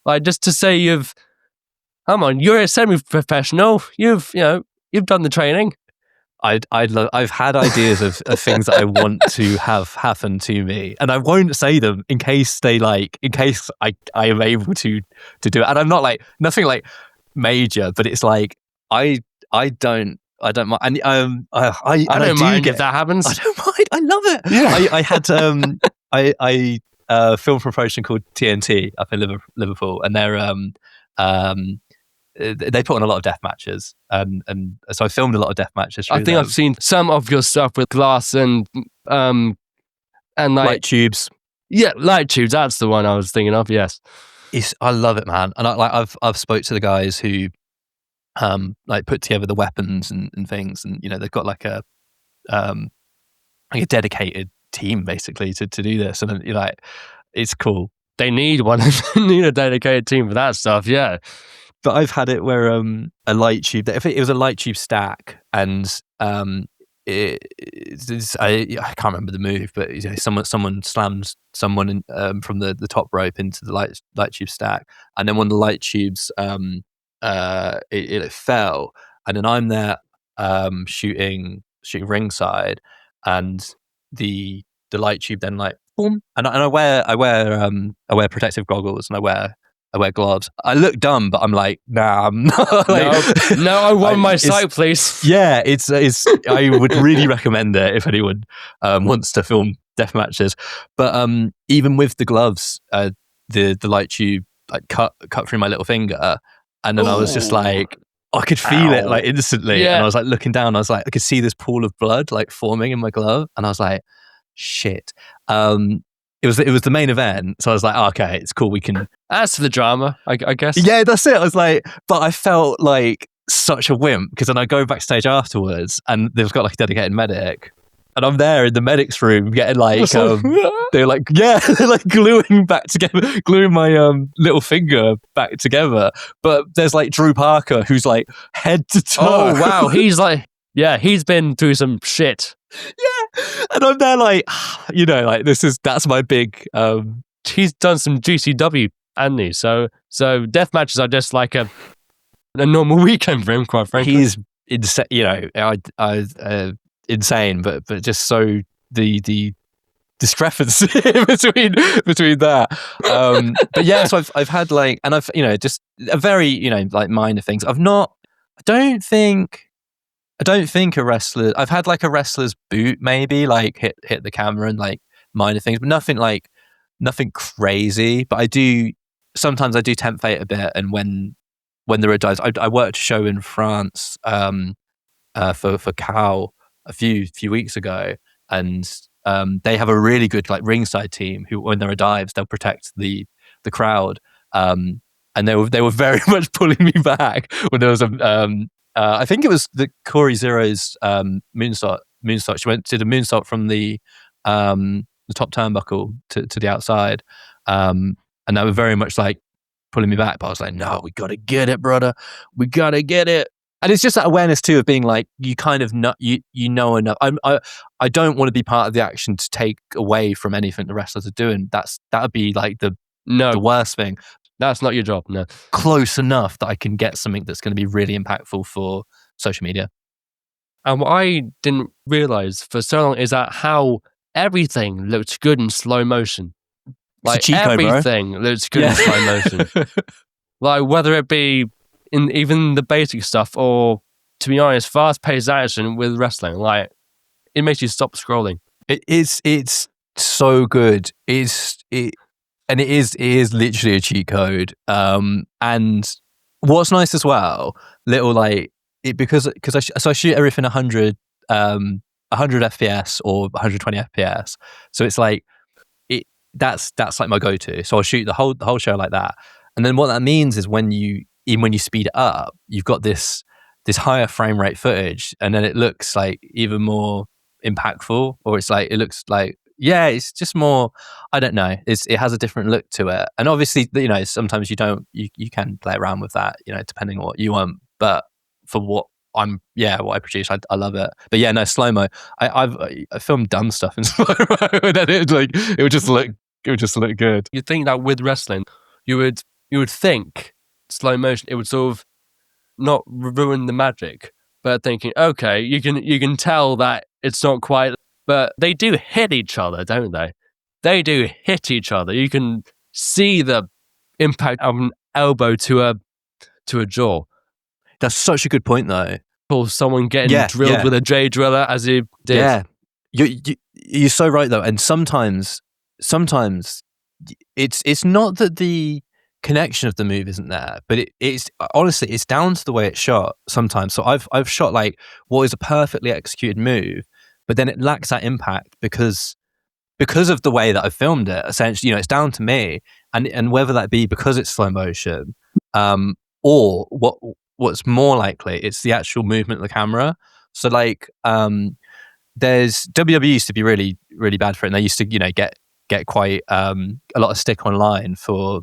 like just to say come on, you're a semi-professional, you've done the training.
I've had ideas of things that I want to have happen to me, and I won't say them in case I am able to do it. And I'm not like, nothing like major, but it's like I don't mind, and I
don't mind if that happens.
I don't mind. I love it.
Yeah.
I had filmed for a promotion called TNT up in Liverpool, and they put on a lot of death matches, and so I filmed a lot of death matches.
I think I've seen some of your stuff with glass and like
light tubes.
Yeah, light tubes. That's the one I was thinking of. Yes,
I love it, man. And I've spoke to the guys who like put together the weapons and things, and they've got like a dedicated team basically to do this, and you're like, it's cool.
They need one. They need a dedicated team for that stuff. Yeah.
But I've had it where a light tube, if it was a light tube stack, and I can't remember the move, but someone slammed someone from the top rope into the light tube stack, and then one of the light tubes it fell, and then I'm there shooting ringside, and the light tube then like boom, and I wear protective goggles, and I wear I wear gloves. I look dumb, but I'm like, nah, I'm not.
No, I want my sight, please.
Yeah, it's. I would really recommend it if anyone wants to film death matches. But even with the gloves, the light tube like cut through my little finger, and then I was just like, I could feel it like instantly, and I was like looking down. I was like, I could see this pool of blood like forming in my glove, and I was like, shit. It was the main event, so I was like, oh, okay, it's cool. We can.
As for the drama, I guess.
Yeah, that's it. I was like, but I felt like such a wimp because then I go backstage afterwards, and they've got like a dedicated medic, and I'm there in the medic's room getting like they're like they're like gluing my little finger back together. But there's like Drew Parker who's like head to toe.
Oh wow, he's like he's been through some shit.
Yeah, and I'm there like, like that's my big.
He's done some GCW, hasn't he? So death matches are just like a normal weekend for him, quite frankly.
He's insane, insane, but just so the discrepancy between that. But yeah, so I've had like, and I've just a very like minor things. I don't think a wrestler. I've had like a wrestler's boot, maybe like hit the camera and like minor things, but nothing crazy. But sometimes I do tempt fate a bit, and when there are dives, I worked a show in France for Cal a few weeks ago, and they have a really good like ringside team who, when there are dives, they'll protect the crowd. And they were very much pulling me back when there was I think it was the Corey Zero's moonsault. She did a moonsault from the top turnbuckle to the outside, and they were very much like pulling me back. But I was like, no, we gotta get it, brother. We gotta get it. And it's just that awareness too of being like, you kind of know, you know enough. I don't want to be part of the action to take away from anything the wrestlers are doing. That would be like the worst thing.
That's not your job, no.
Close enough that I can get something that's going to be really impactful for social media.
And what I didn't realize for so long is that how everything looked good in slow motion. Like everything looks good in slow motion. Like whether it be in even the basic stuff or, to be honest, fast-paced action with wrestling, like it makes you stop scrolling.
It's so good. And it is literally a cheat code. And what's nice as well, little like it because I shoot everything 100 FPS or 120 FPS. So it's like that's like my go-to. So I'll shoot the whole show like that. And then what that means is when you speed it up, you've got this higher frame rate footage, and then it looks like even more impactful, or it looks like. Yeah, it's just more. I don't know. It has a different look to it, and obviously, sometimes you don't. You can play around with that, depending on what you want. But for what I produce, I love it. But yeah, no, slow mo. I filmed dumb stuff in slow mo, and then it would just look good.
You'd think that with wrestling, you would think slow motion, it would sort of not ruin the magic, but thinking, okay, you can tell that it's not quite. But they do hit each other, don't they? They do hit each other. You can see the impact of an elbow to a jaw.
That's such a good point, though.
Or someone getting drilled with a J driller, as he did.
Yeah, you're so right though. And sometimes it's not that the connection of the move isn't there, but it's honestly it's down to the way it's shot. Sometimes, so I've shot like what is a perfectly executed move, but then it lacks that impact because of the way that I've filmed it. Essentially, it's down to me, and whether that be because it's slow motion, or what's more likely, it's the actual movement of the camera. So like, there's WWE used to be really, really bad for it, and they used to get quite a lot of stick online for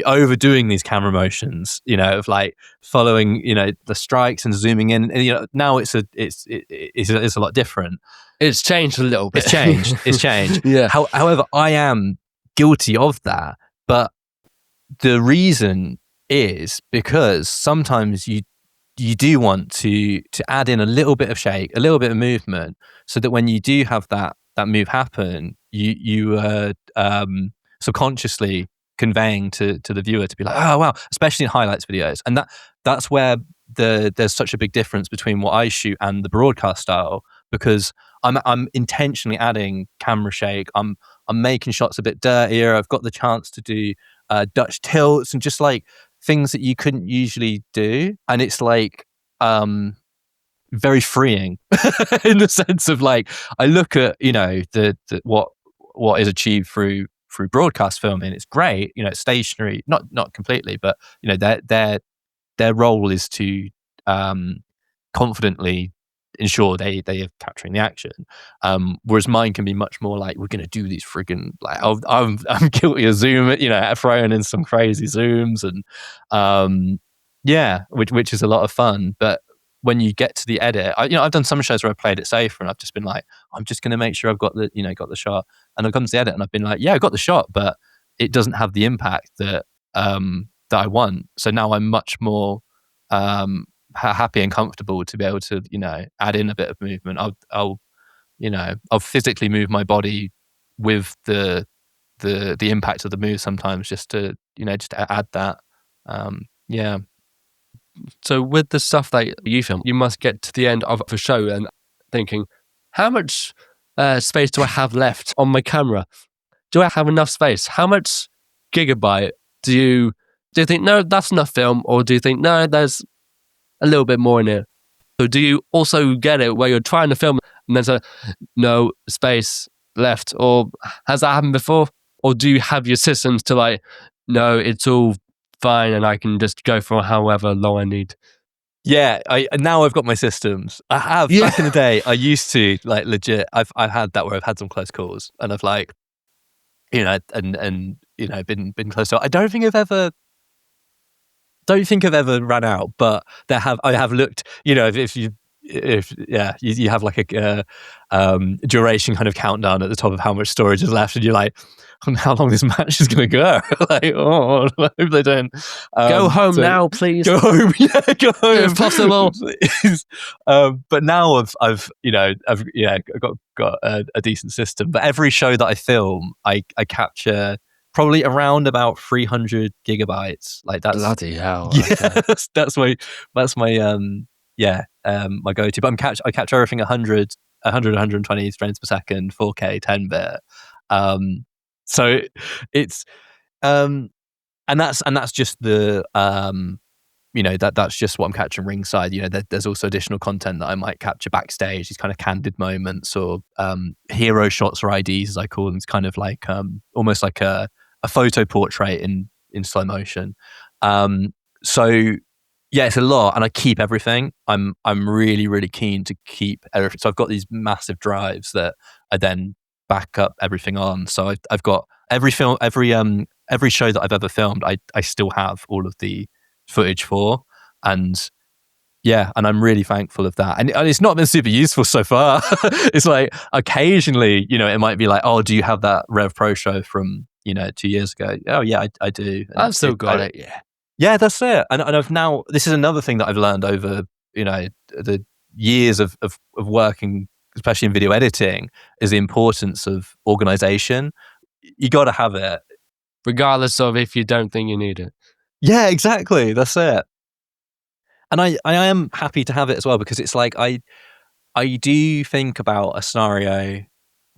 overdoing these camera motions, of like following the strikes and zooming in. And now it's a lot different.
It's changed a little bit.
It's changed.
Yeah.
However, I am guilty of that, but the reason is because sometimes you do want to add in a little bit of shake, a little bit of movement, so that when you do have that move happen, you subconsciously conveying to the viewer to be like, oh wow, especially in highlights videos. And that's where there's such a big difference between what I shoot and the broadcast style, because I'm intentionally adding camera shake. I'm making shots a bit dirtier. I've got the chance to do Dutch tilts and just like things that you couldn't usually do, and it's like very freeing in the sense of like, I look at, you know, the what is achieved through broadcast filming. It's great, you know, it's stationary, not completely, but you know, their role is to confidently ensure they are capturing the action. Whereas mine can be much more like, we're going to do these friggin' like, I'm guilty of zoom, you know, throwing in some crazy zooms and yeah, which is a lot of fun. But when you get to the edit, I've done some shows where I've played it safer and I've just been like, I'm just going to make sure I've got the shot. And I've come to the edit and I've been like, yeah, I got the shot, but it doesn't have the impact that I want. So now I'm much more happy and comfortable to be able to, you know, add in a bit of movement. I'll physically move my body with the impact of the move sometimes, just to add that. Yeah.
So with the stuff that you film, you must get to the end of a show and thinking, how much space do I have left on my camera? Do I have enough space? How much gigabyte do you think, no, that's enough film? Or do you think, no, there's a little bit more in it? So do you also get it where you're trying to film and then say, no space left? Or has that happened before? Or do you have your systems to like, no, it's all fine and I can just go for however long I need?
Yeah, now I've got my systems. I have.
Yeah.
Back in the day, I used to like legit. I've had that where I've had some close calls, and I've like, you know, and you know, been close to it. I don't think I've ever run out, but I have looked. You know, if you have like a duration kind of countdown at the top of how much storage is left, and you're like, how long this match is going to go? Like, oh, I hope they don't
Go home now, please.
Go home, yeah, go home
if possible.
But now I've got a decent system. But every show that I film, I capture probably around about 300 gigabytes. Like that's
bloody hell.
Yeah,
okay.
that's my my go-to. But I capture everything 120 frames per second, 4K, 10-bit. So it's and that's just the that's just what I'm capturing ringside. You know, there's also additional content that I might capture backstage, these kind of candid moments or hero shots or IDs, as I call them. It's kind of like almost like a photo portrait in slow motion. So yeah, it's a lot, and I keep everything. I'm really, really keen to keep everything. So I've got these massive drives that I then back up everything on. So I've got every show that I've ever filmed, I still have all of the footage for, and yeah, and I'm really thankful of that. And it's not been super useful so far. It's like occasionally, you know, it might be like, oh, do you have that Rev Pro show from 2 years ago? Oh yeah, I do. And
I've still got it.
Yeah, that's it. And I've now, this is another thing that I've learned over, the years of working, especially in video editing, is the importance of organization. You got to have it.
Regardless of if you don't think you need it.
Yeah, exactly. That's it. And I am happy to have it as well, because it's like, I do think about a scenario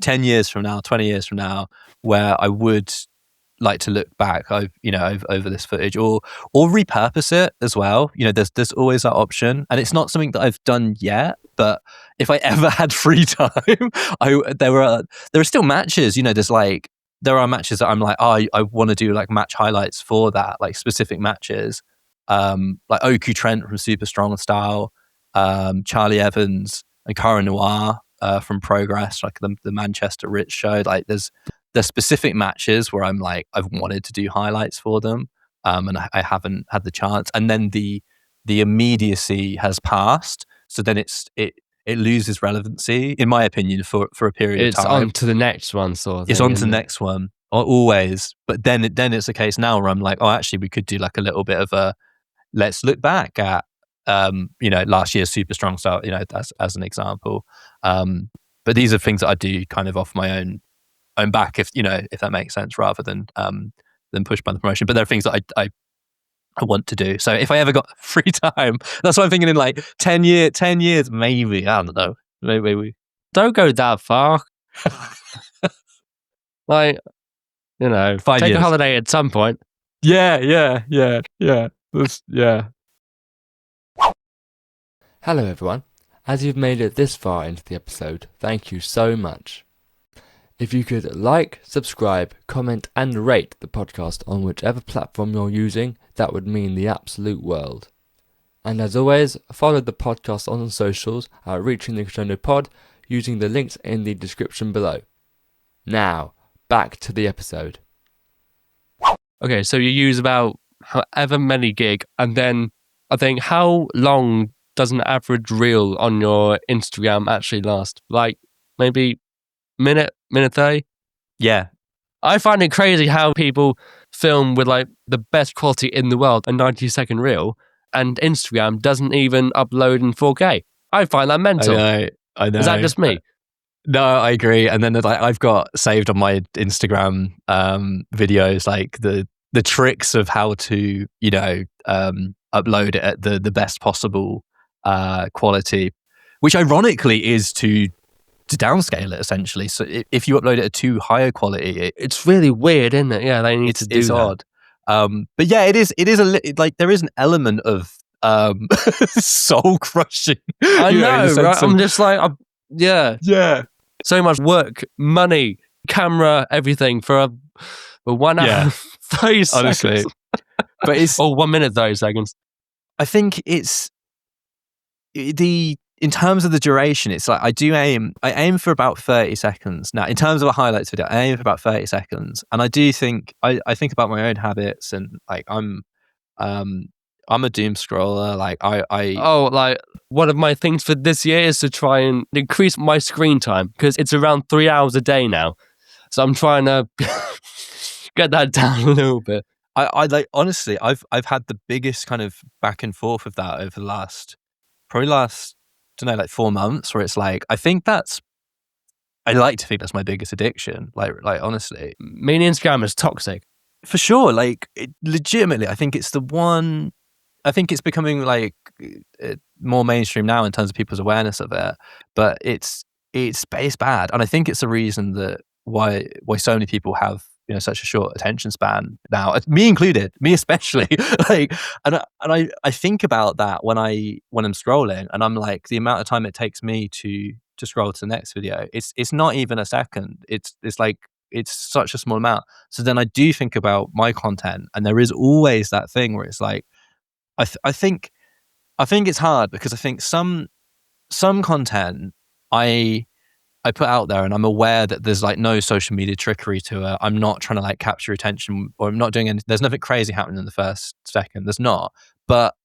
10 years from now, 20 years from now, where I would like to look back over this footage or repurpose it as well. You know, there's always that option, and it's not something that I've done yet, but if I ever had free time, there are still matches, you know, there are matches that I'm like, oh, I want to do like match highlights for that, like specific matches, like Oku Trent from Super Strong Style, Charlie Evans and Cara Noir from Progress, like the Manchester Ritz show. Like there's specific matches where I'm like, I've wanted to do highlights for them, and I haven't had the chance. And then the immediacy has passed, so then it loses relevancy, in my opinion, for a period of time.
It's on to the next one, sort of thing.
It's on to the next one, always. But then it's a case now where I'm like, oh, actually, we could do like a little bit of a, let's look back at last year's Super Strong Style, as an example. But these are things that I do kind of off my own back, if that makes sense, rather than pushed by the promotion. But there are things that I want to do. So if I ever got free time, that's what I'm thinking in like 10 years, maybe. I don't know. Maybe.
Don't go that far. Like,
5
take
years.
a holiday at some point.
Yeah. Yeah.
Hello everyone. As you've made it this far into the episode, thank you so much. If you could like, subscribe, comment and rate the podcast on whichever platform you're using, that would mean the absolute world. And as always, follow the podcast on socials at Reaching the Crescendo Pod using the links in the description below. Now, back to the episode.
Okay, so you use about however many gig, and then I think how long does an average reel on your Instagram actually last? Like maybe minute 30?
Yeah.
I find it crazy how people film with like the best quality in the world, a 90-second reel, and Instagram doesn't even upload in 4K. I find that mental.
I know.
Is that just me?
No, I agree. And then like I've got saved on my Instagram videos like the tricks of how to upload it at the best possible quality, which ironically is to downscale it essentially. So if you upload it at too high a quality,
It's really weird, isn't it? Yeah, they need to do
it's
that.
odd. But yeah, it is like there is an element of soul crushing.
I know, right?
Of,
I'm just like, yeah. So much work, money, camera, everything for 1 hour, 30
honestly.
seconds.
But it's
1 minute, 30 seconds.
I think it's in terms of the duration, it's like I aim for about 30 seconds. Now, in terms of a highlights video, I aim for about 30 seconds. And I do think I think about my own habits, and like I'm a doom scroller. Like
like one of my things for this year is to try and increase my screen time, because it's around 3 hours a day now. So I'm trying to get that down a little bit.
I like, honestly, I've had the biggest kind of back and forth of that over the last don't know, like 4 months, where it's like I like to think that's my biggest addiction. Like honestly,
Me and Instagram is toxic
for sure. Like legitimately, I think it's the one. I think it's becoming like more mainstream now in terms of people's awareness of it. But it's bad, and I think it's the reason that why so many people have such a short attention span now, me included, me especially. Like, and I think about that when I'm scrolling, and I'm like, the amount of time it takes me to scroll to the next video, it's not even a second. It's like it's such a small amount. So then I do think about my content, and there is always that thing where it's like I think it's hard, because I think some content I put out there, and I'm aware that there's like no social media trickery to it. I'm not trying to like capture attention, or I'm not doing anything. There's nothing crazy happening in the first second. There's not. But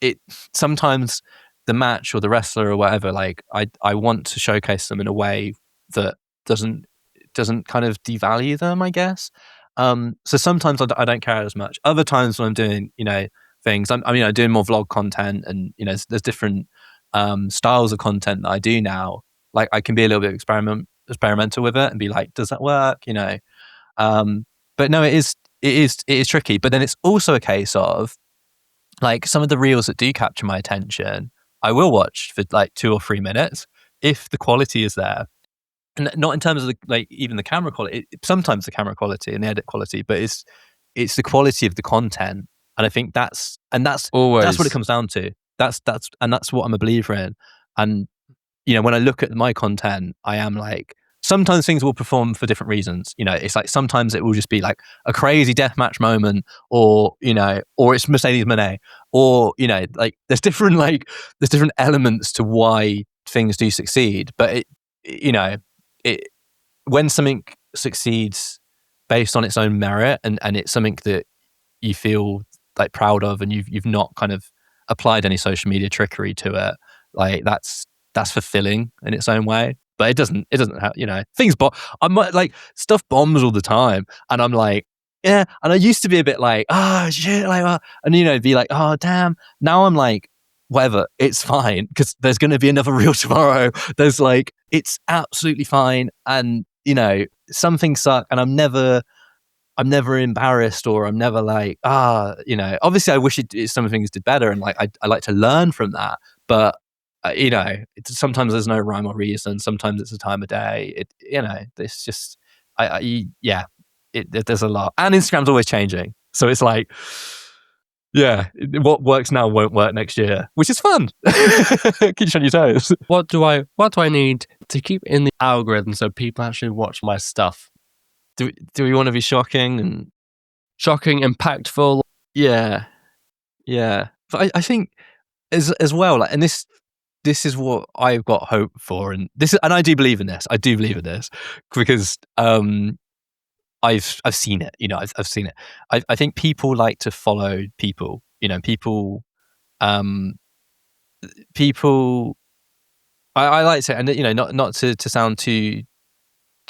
it sometimes the match or the wrestler or whatever, like I want to showcase them in a way that doesn't kind of devalue them, I guess. So sometimes I don't care as much. Other times when I'm doing things, I'm doing more vlog content, and there's different styles of content that I do now. Like I can be a little bit experimental with it and be like, does that work? But no, it is tricky. But then it's also a case of like some of the reels that do capture my attention, I will watch for like 2 or 3 minutes if the quality is there. And not in terms of even the camera quality. Sometimes the camera quality and the edit quality, but it's the quality of the content. And I think that's
always.
That's what it comes down to. That's what I'm a believer in. And when I look at my content, I am like, sometimes things will perform for different reasons. It's like sometimes it will just be like a crazy deathmatch moment, or or it's Mercedes Moné, or like there's different elements to why things do succeed. But it when something succeeds based on its own merit, and it's something that you feel like proud of, and you've not kind of applied any social media trickery to it, like that's fulfilling in its own way. But it doesn't have, things I'm like, stuff bombs all the time, and I'm like, yeah. And I used to be a bit like, shit, like, and be like, oh damn. Now I'm like, whatever, it's fine, because there's going to be another reel tomorrow. There's like, it's absolutely fine. And some things suck, and I'm never I'm never embarrassed, or I'm never like, obviously I wish some things did better, and like I like to learn from that. But sometimes there's no rhyme or reason. Sometimes it's a time of day. It's just, there's a lot, and Instagram's always changing. So it's like, what works now won't work next year, which is fun. Keeps you on your toes.
What do I need to keep in the algorithm so people actually watch my stuff?
Do we want to be shocking and
impactful?
Yeah. But I think as well, like, and this is what I've got hope for, and I do believe in this. I do believe in this because I've seen it. I've seen it. I think people like to follow people. People. I like to say, and not to sound too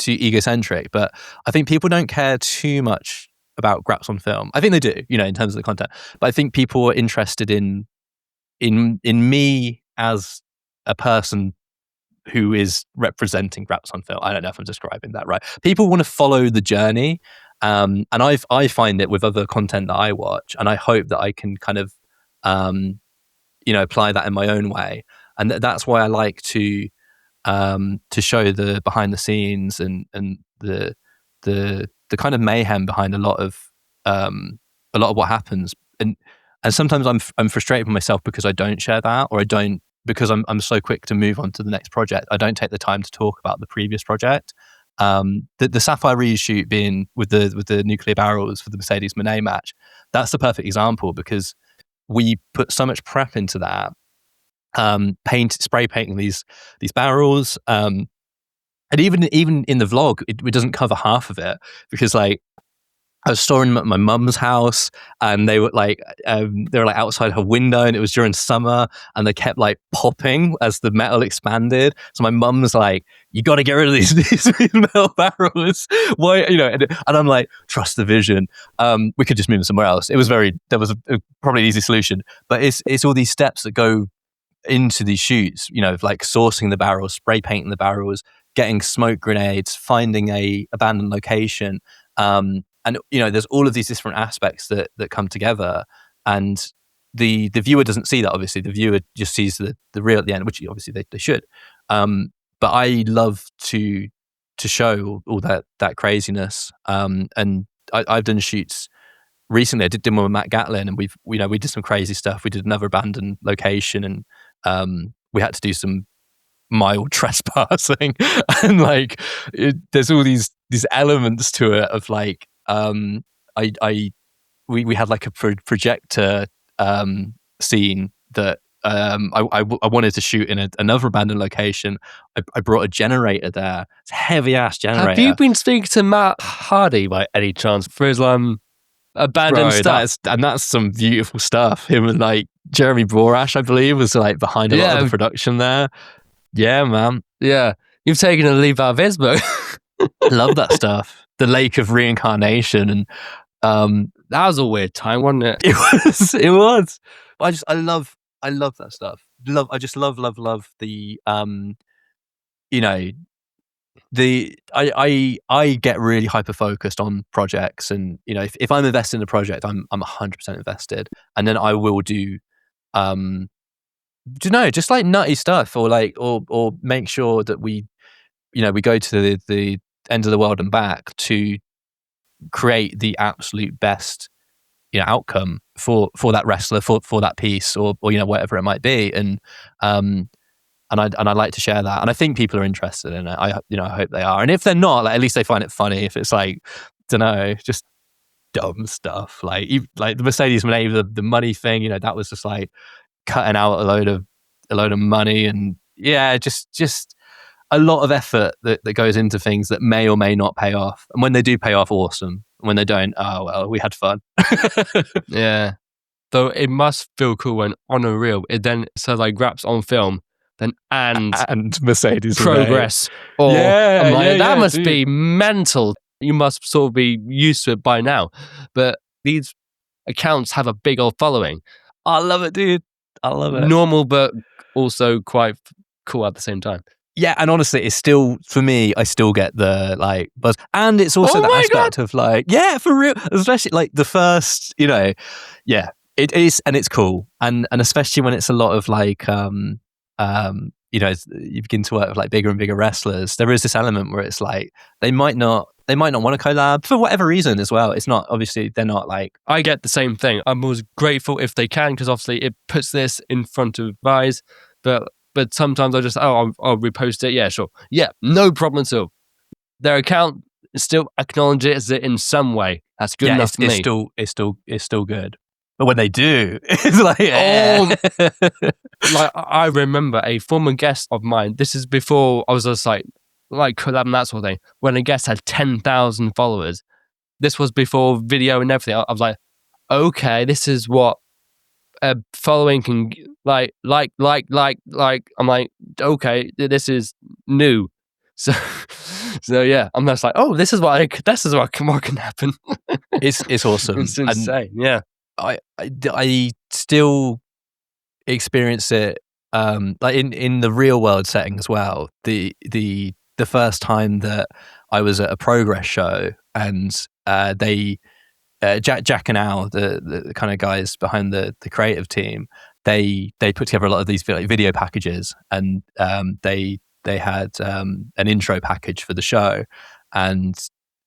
egocentric, but I think people don't care too much about Grapsonfilm. I think they do, in terms of the content. But I think people are interested in me as a person who is representing Grapsonfilm. I don't know if I'm describing that right. People want to follow the journey, and I find it with other content that I watch, and I hope that I can kind of apply that in my own way, and that's why I like to show the behind the scenes and the kind of mayhem behind a lot of what happens, and sometimes I'm frustrated with myself because I don't share that, or I don't, because I'm so quick to move on to the next project. I don't take the time to talk about the previous project. The Sapphire reshoot being with the nuclear barrels for the Mercedes Monet match, that's the perfect example, because we put so much prep into that, spray painting these barrels, and even in the vlog it doesn't cover half of it, because like I was storing them at my mum's house, and they were like outside her window, and it was during summer, and they kept like popping as the metal expanded. So my mum was like, "You got to get rid of these metal barrels." Why, And I'm like, "Trust the vision. We could just move them somewhere else." There was probably an easy solution, but it's all these steps that go into these shoots, like sourcing the barrels, spray painting the barrels, getting smoke grenades, finding a abandoned location, and there's all of these different aspects that come together, and the viewer doesn't see that. Obviously, the viewer just sees the reel at the end, which obviously they should. But I love to show all that craziness, and I've done shoots. Recently, I did one with Matt Gatlin, and we did some crazy stuff. We did another abandoned location, and we had to do some mild trespassing, and like there's all these elements to it of like we had like a projector scene that I wanted to shoot in another abandoned location. I brought a generator there. It's a heavy ass generator.
Have you been speaking to Matt Hardy by any chance for his abandoned stuff?
That's some beautiful stuff. Him and like Jeremy Borash, I believe, was like behind a lot of the production there. Yeah, man.
Yeah, you've taken a leap out of his book.
Love that stuff. The Lake of Reincarnation, and
that was a weird time, wasn't it?
It was. I love that stuff. I just love the I get really hyper focused on projects, and if I'm invested in a project, I'm 100% invested, and then I will do just like nutty stuff, or like or make sure that we go to the end of the world and back to create the absolute best outcome for that wrestler, for that piece, or whatever it might be, and I like to share that, and I think people are interested in it. I hope they are, and if they're not, like, at least they find it funny. If it's like, just dumb stuff, like the Mercedes Monet, the money thing, that was just like cutting out a load of money, and just a lot of effort that goes into things that may or may not pay off. And when they do pay off, awesome. And when they don't, oh well, we had fun.
Yeah. Though it must feel cool when on a reel it then says like Grapsonfilm, then and
Mercedes
progress.
Or
that must be mental. You must sort of be used to it by now. But these accounts have a big old following.
I love it, dude. I love it.
Normal, but also quite cool at the same time.
Yeah, and honestly, it's still, for me, I still get the like buzz, and it's also
Oh
the
my
aspect of like, yeah, for real, especially like the first, yeah, it is, and it's cool, and especially when it's a lot of like, you begin to work with like bigger and bigger wrestlers. There is this element where it's like they might not want to collab for whatever reason as well. It's not, obviously they're not like,
I get the same thing. I'm always grateful if they can, because obviously it puts this in front of eyes. But sometimes I just, I'll repost it. Yeah, sure. Yeah, no problem at all. Their account still acknowledges it in some way. That's good
yeah,
enough for me.
it's still good. But when they do, it's like, yeah.
Like, I remember a former guest of mine. This is before I was just like collab and that sort of thing. When a guest had 10,000 followers, this was before video and everything. I was like, okay, this is what following can like. I'm like, okay, this is new. So, so yeah, I'm just like, oh, this is what can happen.
It's awesome.
It's insane. Yeah.
I still experience it like in the real world setting as well. The first time that I was at a progress show, and they Jack and Al, the kind of guys behind the creative team, they put together a lot of these video packages, and they had an intro package for the show, and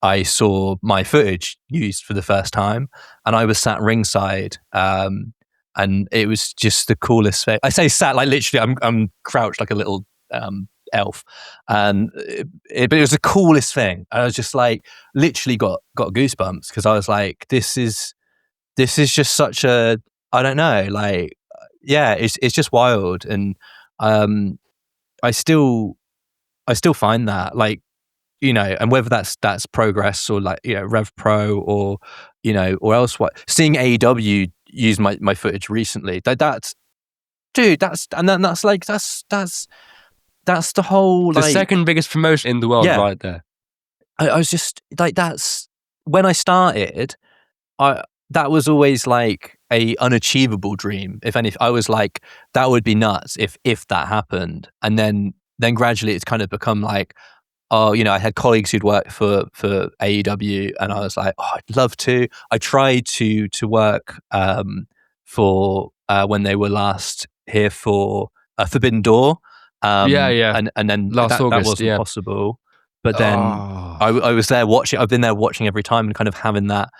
I saw my footage used for the first time, and I was sat ringside, and it was just the coolest thing. I say sat, like literally, I'm crouched like a little elf, and but it was the coolest thing. I was just like, literally got goosebumps, because I was like, this is just such a, I don't know, like, yeah, it's just wild, and I still find that, like, and whether that's progress or like, Rev Pro, or or else, what, seeing AEW use my footage recently, that's dude, that's like that's the whole,
The
like,
second biggest promotion in the world,
Yeah.
right there.
I was just like, that's when I started. That was always like a unachievable dream. If any, I was like, that would be nuts if that happened. And then gradually it's kind of become like, oh, I had colleagues who'd worked for AEW, and I was like, oh, I'd love to. I tried to work for when they were last here for Forbidden Door,
Yeah.
and then
Last
that
August,
wasn't
yeah.
possible. But then
Oh.
I was there watching. I've been there watching every time, and kind of having that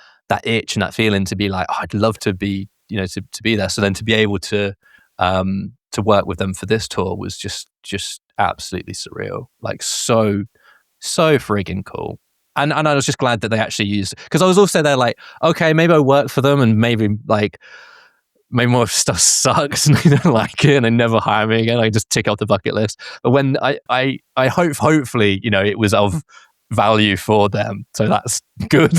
itch and that feeling to be like, oh, I'd love to be, to be there. So then to be able to work with them for this tour was just absolutely surreal. Like, so friggin' cool. And I was just glad that they actually used, because I was also there like, okay, maybe I work for them, and maybe more stuff sucks and they don't like it and they never hire me again. I just tick off the bucket list. But when I hopefully, it was of value for them. So that's good.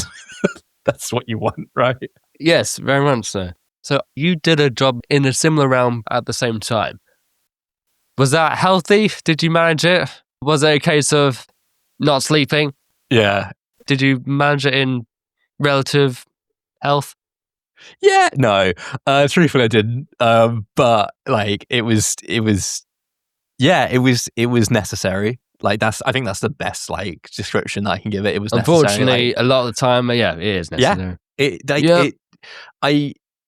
That's what you want, right?
Yes, very much so. So you did a job in a similar realm at the same time. Was that healthy? Did you manage it? Was it a case of not sleeping?
Yeah.
Did you manage it in relative health?
Yeah. No. Truthfully, I didn't. But like, it was necessary. Like, I think that's the best like description that I can give it. It was
Unfortunately,
necessary. Like,
a lot of the time, yeah, it is necessary.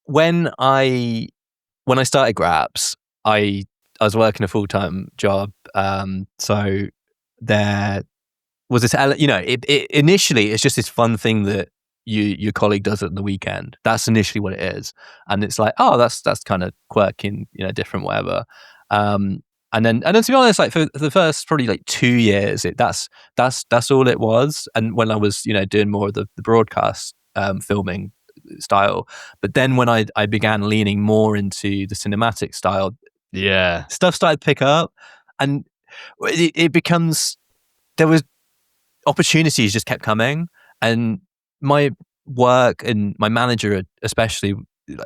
When I started GRAPS, I was working a full-time job. So there was this, initially it's just this fun thing that your colleague does at the weekend. That's initially what it is, and it's like, oh, that's kind of quirky, different, whatever. And then to be honest, like, for the first probably like 2 years, that's all it was. And when I was doing more of the broadcast filming style, but then when I began leaning more into the cinematic style,
Yeah.
stuff started to pick up, and it becomes, there was opportunities just kept coming, and my work and my manager especially,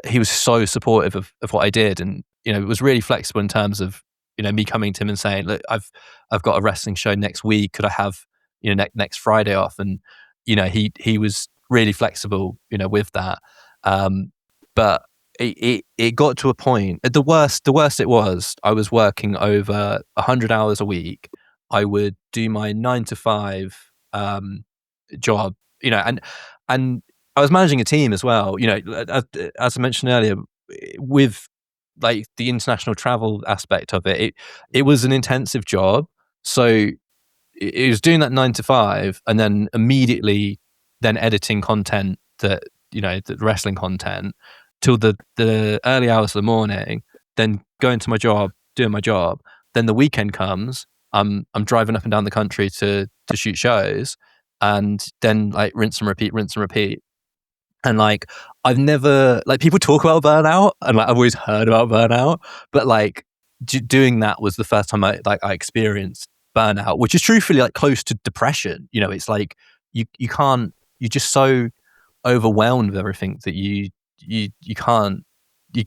he was so supportive of what I did, and it was really flexible in terms of me coming to him and saying, look, I've got a wrestling show next week, could I have next Friday off? And he was really flexible with that, but it got to a point, the worst it was, I was working over 100 hours a week, I would do my 9 to 5 job, and I was managing a team as well, as I mentioned earlier, with like the international travel aspect of it. It was an intensive job, so it was doing that 9 to 5 and then immediately then editing content that the wrestling content till the early hours of the morning, then going to my job, doing my job. Then the weekend comes, I'm driving up and down the country to shoot shows, and then like rinse and repeat. And like I've never, like, people talk about burnout, and like I've always heard about burnout, but like doing that was the first time I experienced burnout, which is truthfully like close to depression. It's like you can't, you're just so overwhelmed with everything that you can't, you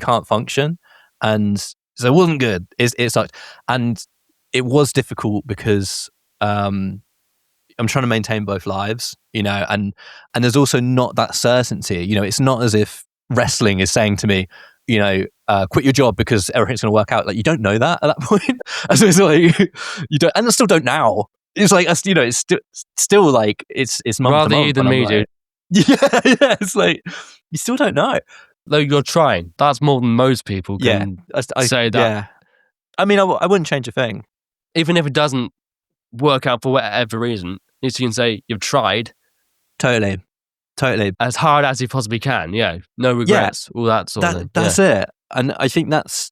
can't function. And so it wasn't good. It sucked, and it was difficult because I'm trying to maintain both lives, and there's also not that certainty. It's not as if wrestling is saying to me, quit your job because everything's going to work out. Like, you don't know that at that point. So it's like, you don't, and I still don't now. It's like, it's still like, it's month
Rather
to month.
you than me, dude.
Yeah. It's like, you still don't know.
Though you're trying. That's more than most people can say that.
Yeah. I mean, I wouldn't change a thing.
Even if it doesn't work out for whatever reason, at least you can say you've tried. Totally. As hard as you possibly can, yeah. No regrets, all that sort of thing.
That's it. And I think that's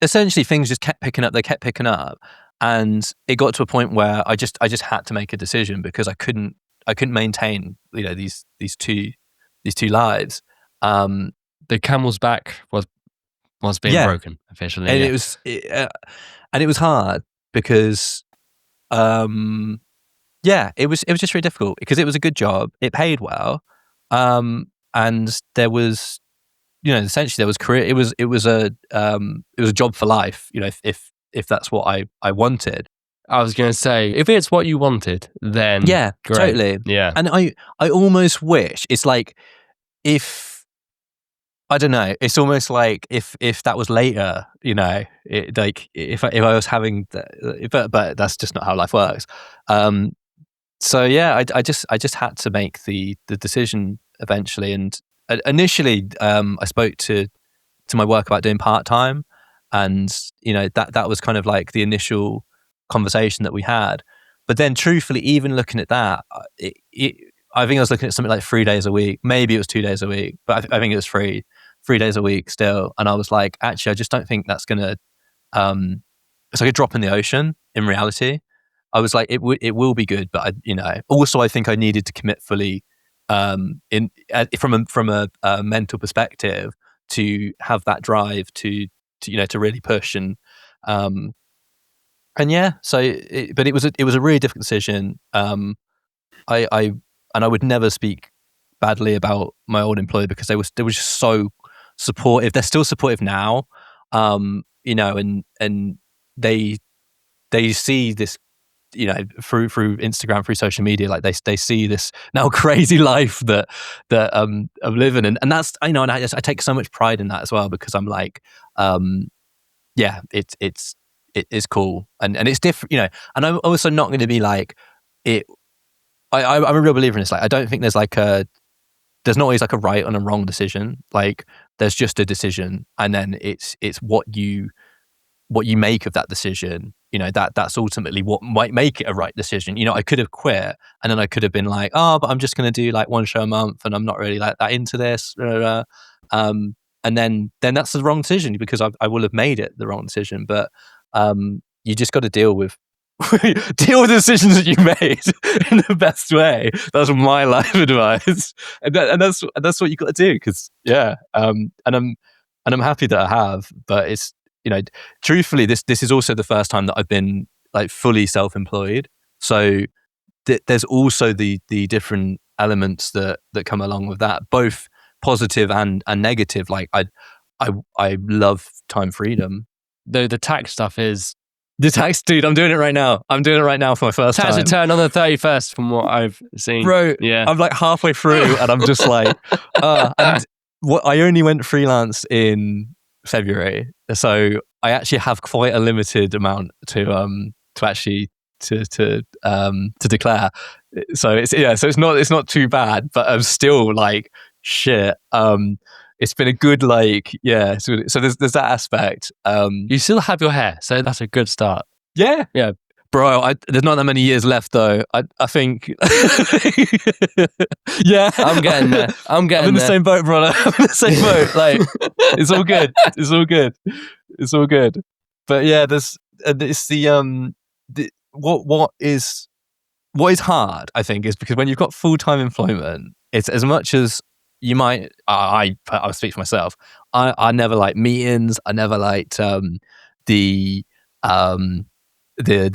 essentially things just kept picking up. They kept picking up, and it got to a point where I just had to make a decision because I couldn't maintain these two lives.
The camel's back was being broken officially,
and it was hard because it was just really difficult because it was a good job, it paid well, and there was essentially there was career. It was a job for life, if that's what I wanted.
I was going to say, if it's what you wanted, then great.
Totally.
Yeah.
And I almost wish, it's like, if I don't know, it's almost like if that was later, like if I was having but that's just not how life works. So yeah, I just had to make the decision eventually. And initially, I spoke to my work about doing part-time, and that was kind of like the initial conversation that we had. But then truthfully, even looking at that, I think I was looking at something like 3 days a week. Maybe it was 2 days a week, but I think it was 3 days a week still. And I was like, actually, I just don't think that's gonna it's like a drop in the ocean in reality. I was like, it will be good, but also I think I needed to commit fully from a mental perspective to have that drive to really push. And yeah, so but it was a really difficult decision. I would never speak badly about my old employer because they were just so supportive. They're still supportive now, and they see this, through Instagram, through social media, like they see this now crazy life that I'm living, and that's, and I take so much pride in that as well, because I'm like, it is cool, and it's different, and I'm also not going to be like it. I'm a real believer in this. Like, I don't think there's not always like a right and a wrong decision. Like, there's just a decision, and then it's what you make of that decision. That's ultimately what might make it a right decision. I could have quit, and then I could have been like, oh, but I'm just going to do like one show a month, and I'm not really like that into this. And then that's the wrong decision, because I will have made it the wrong decision. But you just got to deal with the decisions that you made in the best way. That's my life advice, and that's what you got to do. Because and I'm happy that I have, but it's, truthfully, this is also the first time that I've been like fully self-employed. So there's also the different elements that come along with that, both positive and negative. Like I love time freedom.
Though the tax stuff is...
The tax, dude, I'm doing it right now. I'm doing it right now for my first
tax
time.
Tax return on the 31st from what I've seen.
Bro,
yeah.
I'm like halfway through and I'm just like, and I only went freelance in February. So I actually have quite a limited amount to declare. So it's not too bad, but I'm still like shit. It's been a good so there's that aspect.
You still have your hair, so that's a good start.
Yeah. Bro, there's not that many years left though. I think. Yeah,
I'm getting there. I'm
in the same boat, brother. I'm in the same boat. Like, it's all good. It's all good. It's all good. But yeah, it's what is hard, I think, is because when you've got full-time employment, it's as much as you might. I'll speak for myself. I never liked meetings. I never liked the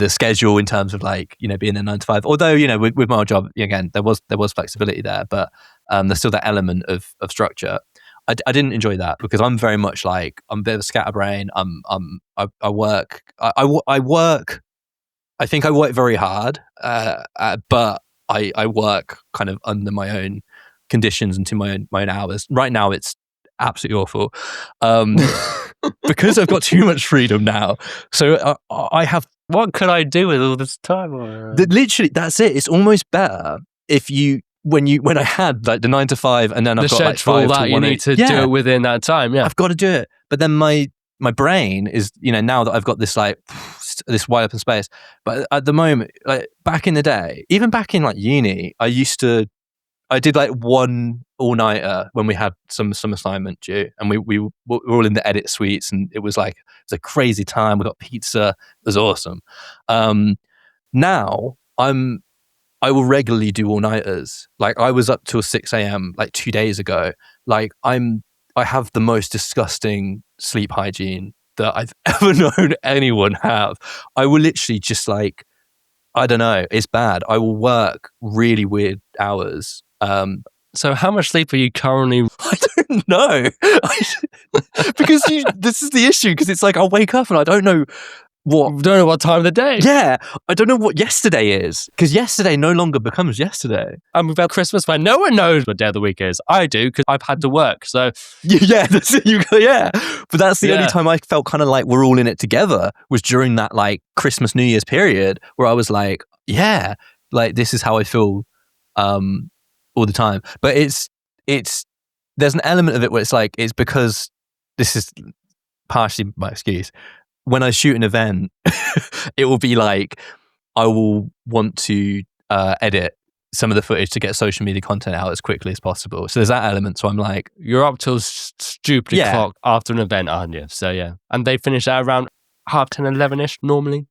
schedule in terms of like, you know, being a 9 to 5. Although, you know, with my old job, again, there was flexibility there, but there's still that element of structure. I didn't enjoy that because I'm very much like, I'm a bit of a scatterbrain. I work. I think I work very hard, but I work kind of under my own conditions and to my own hours. Right now, it's absolutely awful because I've got too much freedom now. So I have.
What could I do with all this time?
Literally, that's it. It's almost better if when I had like the 9 to 5, and then I've got like 5 to 1.
You need to do it within that time. Yeah,
I've got to do it. But then my brain is, you know, now that I've got this like this wide open space. But at the moment, like back in the day, even back in like uni, I did like one all-nighter when we had some assignment due, and we were all in the edit suites, and it was a crazy time. We got pizza. It was awesome. Now I will regularly do all-nighters. Like I was up till 6 a.m. like 2 days ago. Like I have the most disgusting sleep hygiene that I've ever known anyone have. I will literally just like, I don't know, it's bad. I will work really weird hours.
So how much sleep are you currently?
I don't know. Because this is the issue, because it's like I'll wake up and I don't know
what time of the day.
Yeah, I don't know what yesterday is, because yesterday no longer becomes yesterday.
And we've had Christmas where no one knows what day of the week is. I do, because I've had to work. So
yeah, but that's the only time I felt kind of like we're all in it together, was during that like Christmas New Year's period, where I was like, yeah, like this is how I feel all the time. But it's there's an element of it where it's like, it's because this is partially my excuse. When I shoot an event, it will be like I will want to edit some of the footage to get social media content out as quickly as possible. So there's that element. So I'm like,
you're up till stupid o'clock after an event, aren't you? So yeah, and they finish at around 10:30, 11ish normally.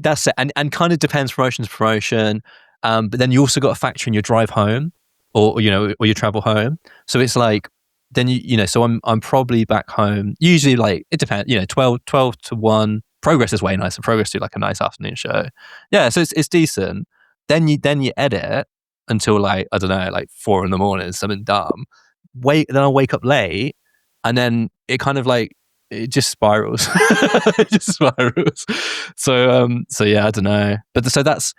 That's it, and kind of depends promotion to promotion. But then you also got to factor in your drive home, or your travel home. So it's like, then so I'm probably back home usually, like it depends, 12 to 1. Progress is way nicer. Progress do like a nice afternoon show. Yeah, so it's decent. Then you edit until like, I don't know, like 4 a.m, something dumb. Then I'll wake up late, and then it kind of like, it just spirals. It just spirals. So yeah, I don't know. But so that's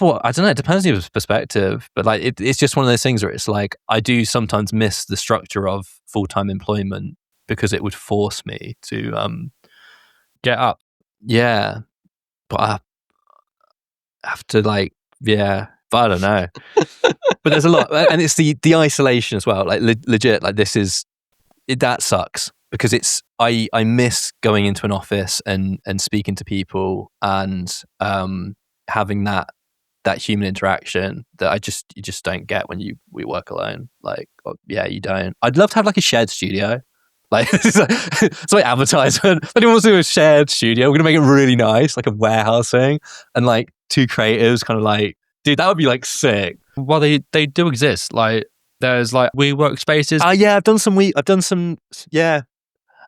what, I don't know, it depends on your perspective, but like it's just one of those things where it's like, I do sometimes miss the structure of full-time employment, because it would force me to
get up.
Yeah, but I have to like, yeah, but I don't know. But there's a lot, and it's the isolation as well, like legit, like that sucks, because it's, I miss going into an office and speaking to people and having that human interaction that you just don't get when we work alone. Like, yeah, you don't. I'd love to have like a shared studio. Like, it's like advertisement. If anyone wants to do a shared studio, we're gonna make it really nice, like a warehouse thing, and like 2 creatives kind of like, dude, that would be like sick.
Well, they do exist. Like there's like WeWork spaces.
Yeah, I've done some, yeah.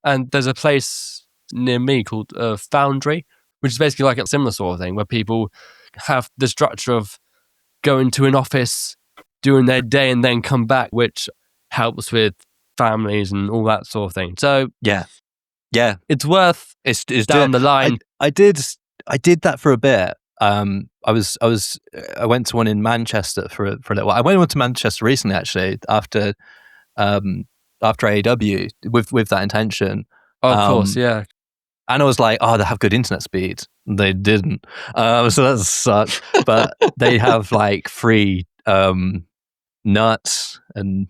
And there's a place near me called Foundry, which is basically like a similar sort of thing, where people have the structure of going to an office, doing their day, and then come back, which helps with families and all that sort of thing. So
yeah,
it's worth
it's
down the line.
I did that for a bit. I went to one in Manchester for a little while. I went to Manchester recently, actually, after AEW with that intention.
Of course, yeah.
And I was like, oh, they have good internet speeds. They didn't. So that sucks. But they have like free nuts and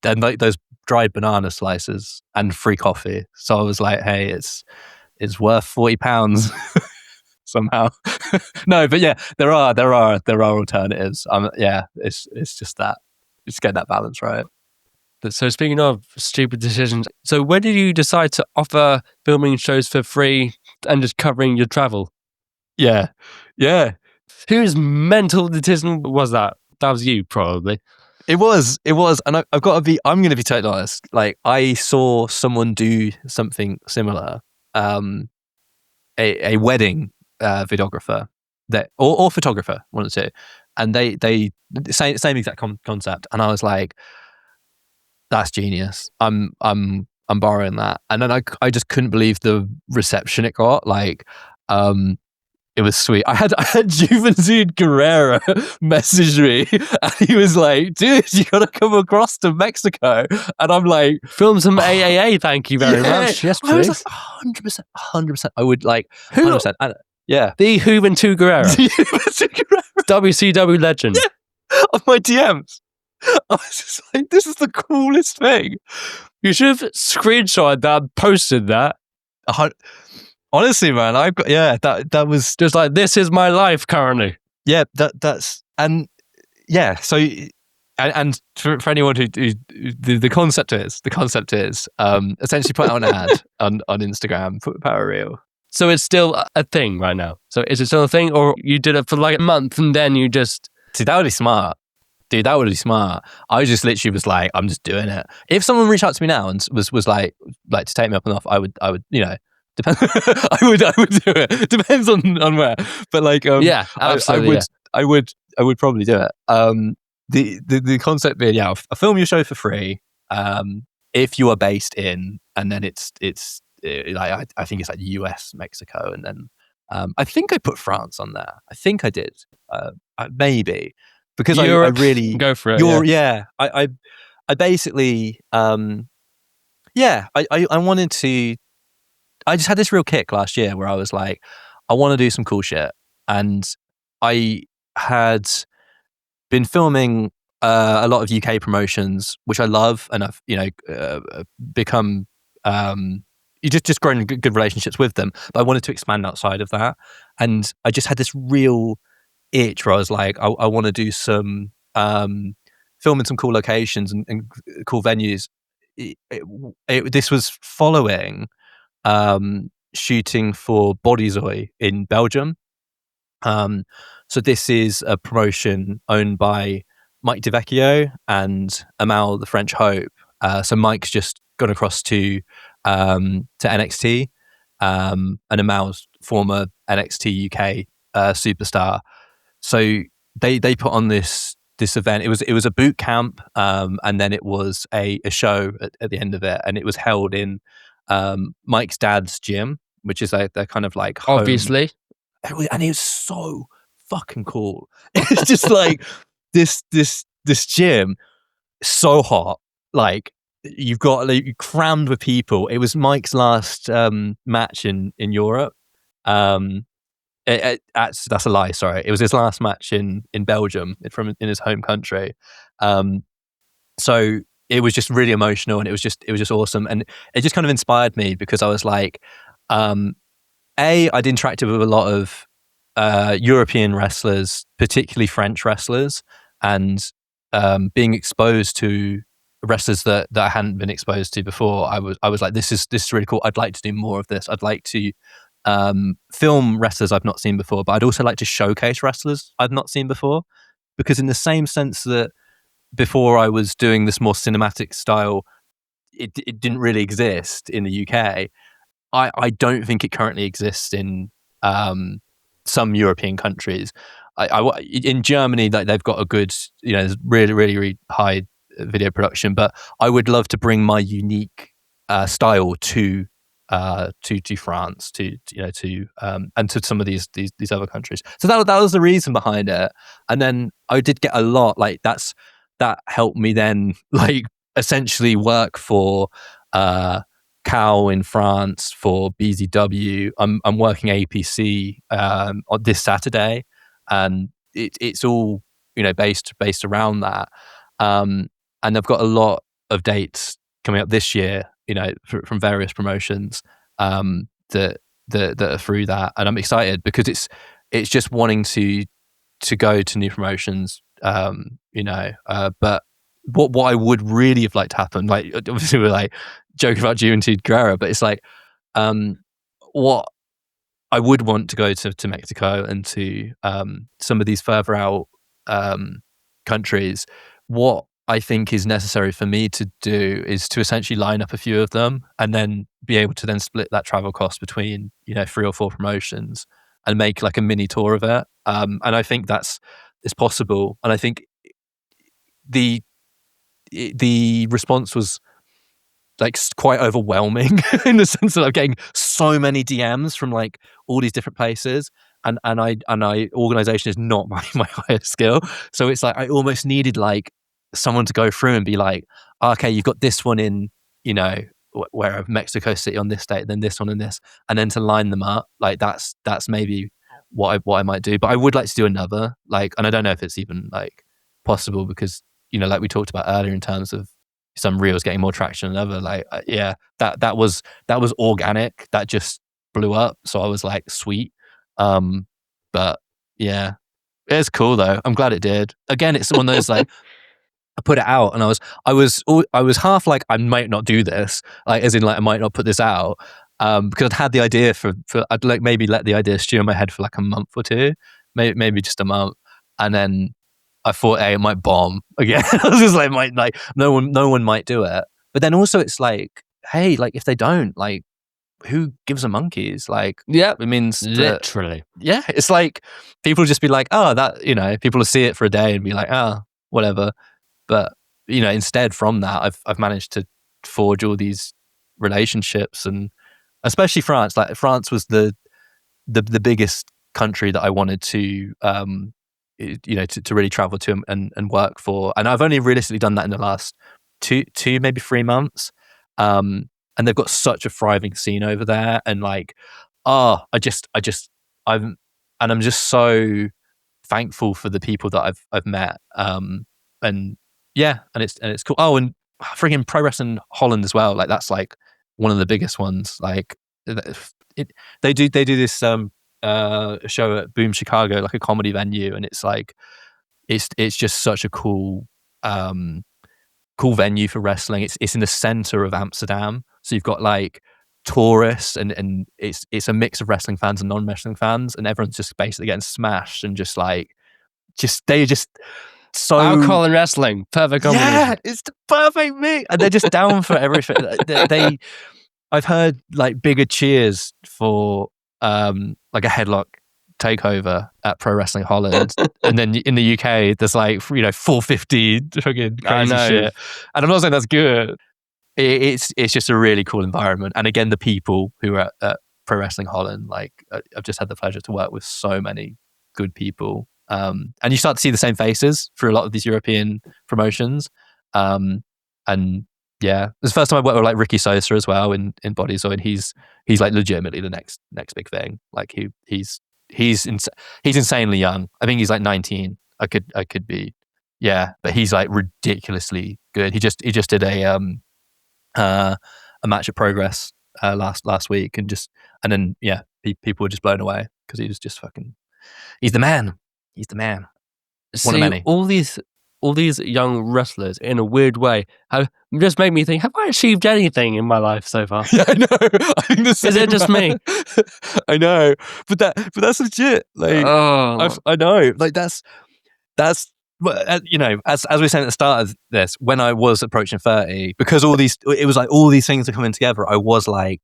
like those dried banana slices and free coffee. So I was like, hey, it's worth £40 somehow. No, but yeah, there are alternatives. Yeah, it's just that. Just get that balance right.
So speaking of stupid decisions, so when did you decide to offer filming shows for free and just covering your travel?
Yeah.
Whose mental decision was that? That was you, probably.
It was, and I'm going to be totally honest. Like, I saw someone do something similar, a wedding videographer or photographer, one of the two, and they same exact concept, and I was like, that's genius. I'm borrowing that, and then I just couldn't believe the reception it got. Like, it was sweet. I had Juventud Guerrera message me, and he was like, "Dude, you gotta come across to Mexico." And I'm like,
"Film some AAA, thank you very much." Yes, please.
I was like, 100%. I would like 100%. Yeah,
the Juventud Guerrera, WCW legend.
Yeah, on my DMs. I was just like, this is the coolest thing.
You should have screenshotted that, posted that.
Honestly, man, that was
just like, this is my life currently.
Yeah, that's and yeah. So and for anyone who the concept is essentially put out an ad on Instagram, put power reel.
So it's still a thing right now. So is it still a thing, or you did it for like a month and then you just?
Dude, that would be smart. I just literally was like, I'm just doing it. If someone reached out to me now and was like to take me up and off, I would depend. I would do it. Depends on where, but like
yeah, absolutely.
I would probably do it. The concept being, yeah, I'll film your show for free. If you are based in, and then it's like I think it's like US, Mexico, and then I think I put France on there. I think I did. Maybe. Because I really
go for it.
I basically I wanted to. I just had this real kick last year where I was like, I want to do some cool shit, and I had been filming a lot of UK promotions, which I love, and I've become you just grown good relationships with them. But I wanted to expand outside of that, and I just had this real itch where I was like, I want to do some film in some cool locations and cool venues. This was following shooting for Bodyzoy in Belgium. So this is a promotion owned by Mike DeVecchio and Amal the French Hope. So Mike's just gone across to NXT, and Amal's former NXT UK superstar. So they put on this event. It was a boot camp, and then it was a show at the end of it, and it was held in Mike's dad's gym, which is their kind of like home.
Obviously,
and it was so fucking cool. It's just like this gym, so hot. Like you've got crammed with people. It was Mike's last match in Europe. That's a lie. Sorry, it was his last match in Belgium in his home country. So it was just really emotional, and it was just awesome, and it just kind of inspired me because I was like, I'd interacted with a lot of European wrestlers, particularly French wrestlers, and being exposed to wrestlers that I hadn't been exposed to before. I was like, this is really cool. I'd like to do more of this. I'd like to film wrestlers I've not seen before, but I'd also like to showcase wrestlers I've not seen before, because in the same sense that before I was doing this more cinematic style, it didn't really exist in the UK. I don't think it currently exists in some European countries. In Germany, like they've got a good, really, really, really high video production, but I would love to bring my unique style to France, and to some of these other countries. So that was the reason behind it. And then I did get a lot that helped me then like essentially work for Cal in France for BZW. I'm working APC on this Saturday, and it's all based around that. And I've got a lot of dates coming up this year, from various promotions that are through that, and I'm excited because it's just wanting to go to new promotions, but what I would really have liked to happen, like obviously we're like joking about Juventud Guerra, but it's like what I would want to go to Mexico and to some of these further out countries. What I think is necessary for me to do is to essentially line up a few of them and then be able to then split that travel cost between 3 or 4 promotions and make like a mini tour of it. And I think it's possible. And I think the response was like quite overwhelming in the sense that I'm getting so many DMs from like all these different places, and organization is not my highest skill. So it's like I almost needed like someone to go through and be like, okay, you've got this one in, where Mexico City on this date, then this one and this, and then to line them up. Like that's maybe what I might do. But I would like to do another, like, and I don't know if it's even like possible because, like we talked about earlier in terms of some reels getting more traction than other, like that was organic, that just blew up. So I was like, sweet. But yeah, it's cool though. I'm glad it did. Again, it's one of those like I put it out and I was half like I might not do this, like as in like I might not put this out, because I'd had the idea for I'd like maybe let the idea stew in my head for like a month or two, maybe just a month, and then I thought, hey, it might bomb again. I was just like, no one might do it. But then also it's like, hey, like if they don't, like, who gives a monkeys? Like,
yeah,
it means
literally.
Yeah, it's like people just be like, oh, that people will see it for a day and be like, oh, whatever. But instead from that, I've managed to forge all these relationships, and especially France. Like France was the biggest country that I wanted to to really travel to and work for, and I've only realistically done that in the last two maybe 3 months, and they've got such a thriving scene over there, and like I'm just so thankful for the people that I've met, and yeah, and it's cool. Oh, and friggin' Pro Wrestling Holland as well, like that's like one of the biggest ones. Like they do this show at Boom Chicago, like a comedy venue, and it's like it's just such a cool venue for wrestling. It's in the center of Amsterdam, so you've got like tourists and it's a mix of wrestling fans and non-wrestling fans, and everyone's just basically getting smashed and just so
alcohol and wrestling, perfect combination.
Yeah, it's the perfect mix, and they're just down for everything. I've heard like bigger cheers for like a headlock takeover at Pro Wrestling Holland, and then in the UK there's like 450 fucking crazy shit. And I'm not saying that's good. It's just a really cool environment, and again the people who are at Pro Wrestling Holland, like I've just had the pleasure to work with so many good people, and you start to see the same faces through a lot of these European promotions, and yeah, it was the first time I worked with like Ricky Sosa as well in Bodyzoid, and he's like legitimately the next big thing. Like he's insanely young. I think he's like 19. I could be, yeah, but he's like ridiculously good. He just did a match at Progress last week, and then yeah, people were just blown away because he was just fucking. He's the man. One of many.
All these young wrestlers, in a weird way, have just made me think: have I achieved anything in my life so far?
Yeah, I know. I think the same.
Is it just me?
I know, but that's legit. Like, I know. Like that's as we said at the start of this, when I was approaching 30, because it was like all these things are coming together. I was like,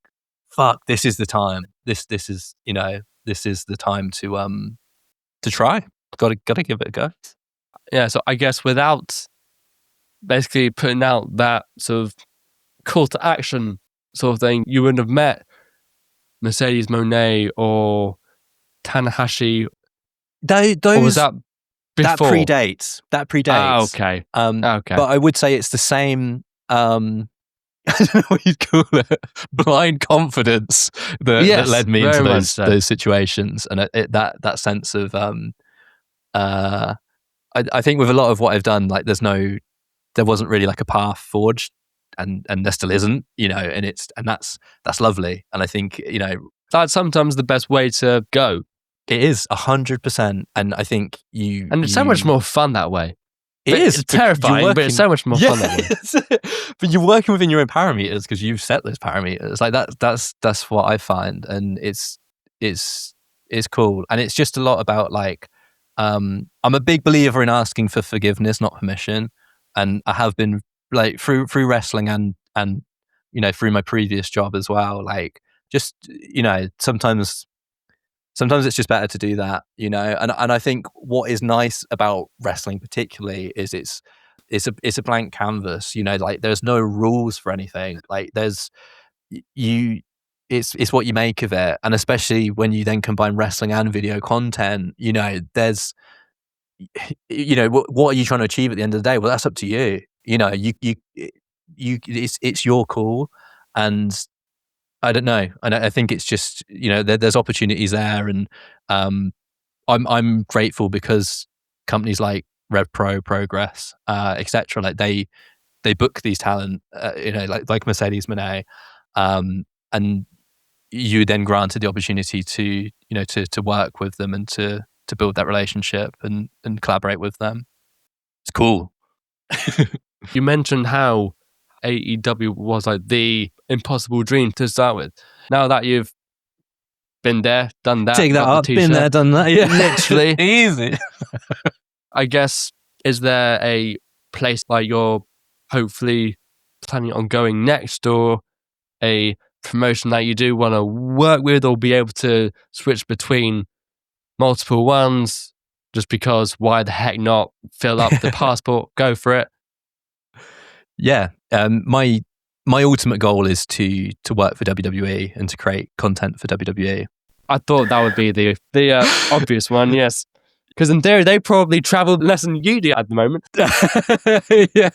fuck, this is the time. This is the time to try. Gotta give it a go.
Yeah, so I guess without basically putting out that sort of call to action sort of thing, you wouldn't have met Mercedes Moné or Tanahashi.
Those,
or was that before?
That predates.
Okay.
Okay. But I would say it's the same I don't know what you'd call it, blind confidence that led me into those situations, and that sense of I think with a lot of what I've done, like there wasn't really like a path forged, and there still isn't, and that's lovely, and I think
that's sometimes the best way to go.
It is 100%, and I think
and it's so much more fun that way.
It is
terrifying, but it's so much more fun that way.
But you're working within your own parameters because you've set those parameters. Like that's what I find, and it's cool. And it's just a lot about like, I'm a big believer in asking for forgiveness, not permission. And I have been like through wrestling and through my previous job as well. Like just sometimes it's just better to do that, and I think what is nice about wrestling particularly is it's a blank canvas, like there's no rules for anything. Like it's what you make of it, and especially when you then combine wrestling and video content, there's what are you trying to achieve at the end of the day? Well, that's up to you. It's your call, and I don't know, and I think it's just there's opportunities there, and I'm grateful because companies like RevPro, Progress, etc. Like they book these talent, like Mercedes Monet, and you then granted the opportunity to to work with them and to build that relationship and collaborate with them. It's cool.
You mentioned how AEW was like the impossible dream to start with. Now that you've been there, done that,
take that up, been there, done that, yeah,
literally
easy.
I guess, is there a place like you're hopefully planning on going next, or a promotion that you do want to work with, or be able to switch between multiple ones? Just because, why the heck not? Fill up the passport, go for it.
Yeah, my ultimate goal is to work for WWE and to create content for WWE.
I thought that would be the obvious one, yes. Because in theory, they probably travel less than you do at the moment.
Yeah,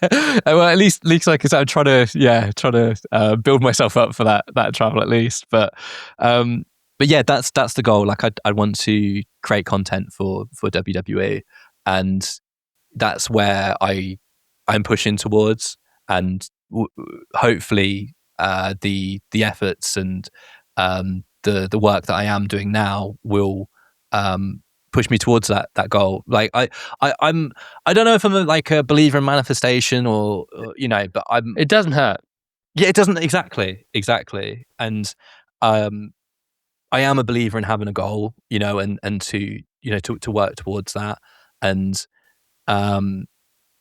well, at least like I said, I'm trying to build myself up for that travel at least. But yeah, that's the goal. Like I want to create content for WWE, and that's where I'm pushing towards, and hopefully the efforts and the work that I am doing now will push me towards that goal. Like I don't know if I'm a believer in manifestation or but
it doesn't hurt.
Yeah, it doesn't, exactly, and I am a believer in having a goal, and to to work towards that, and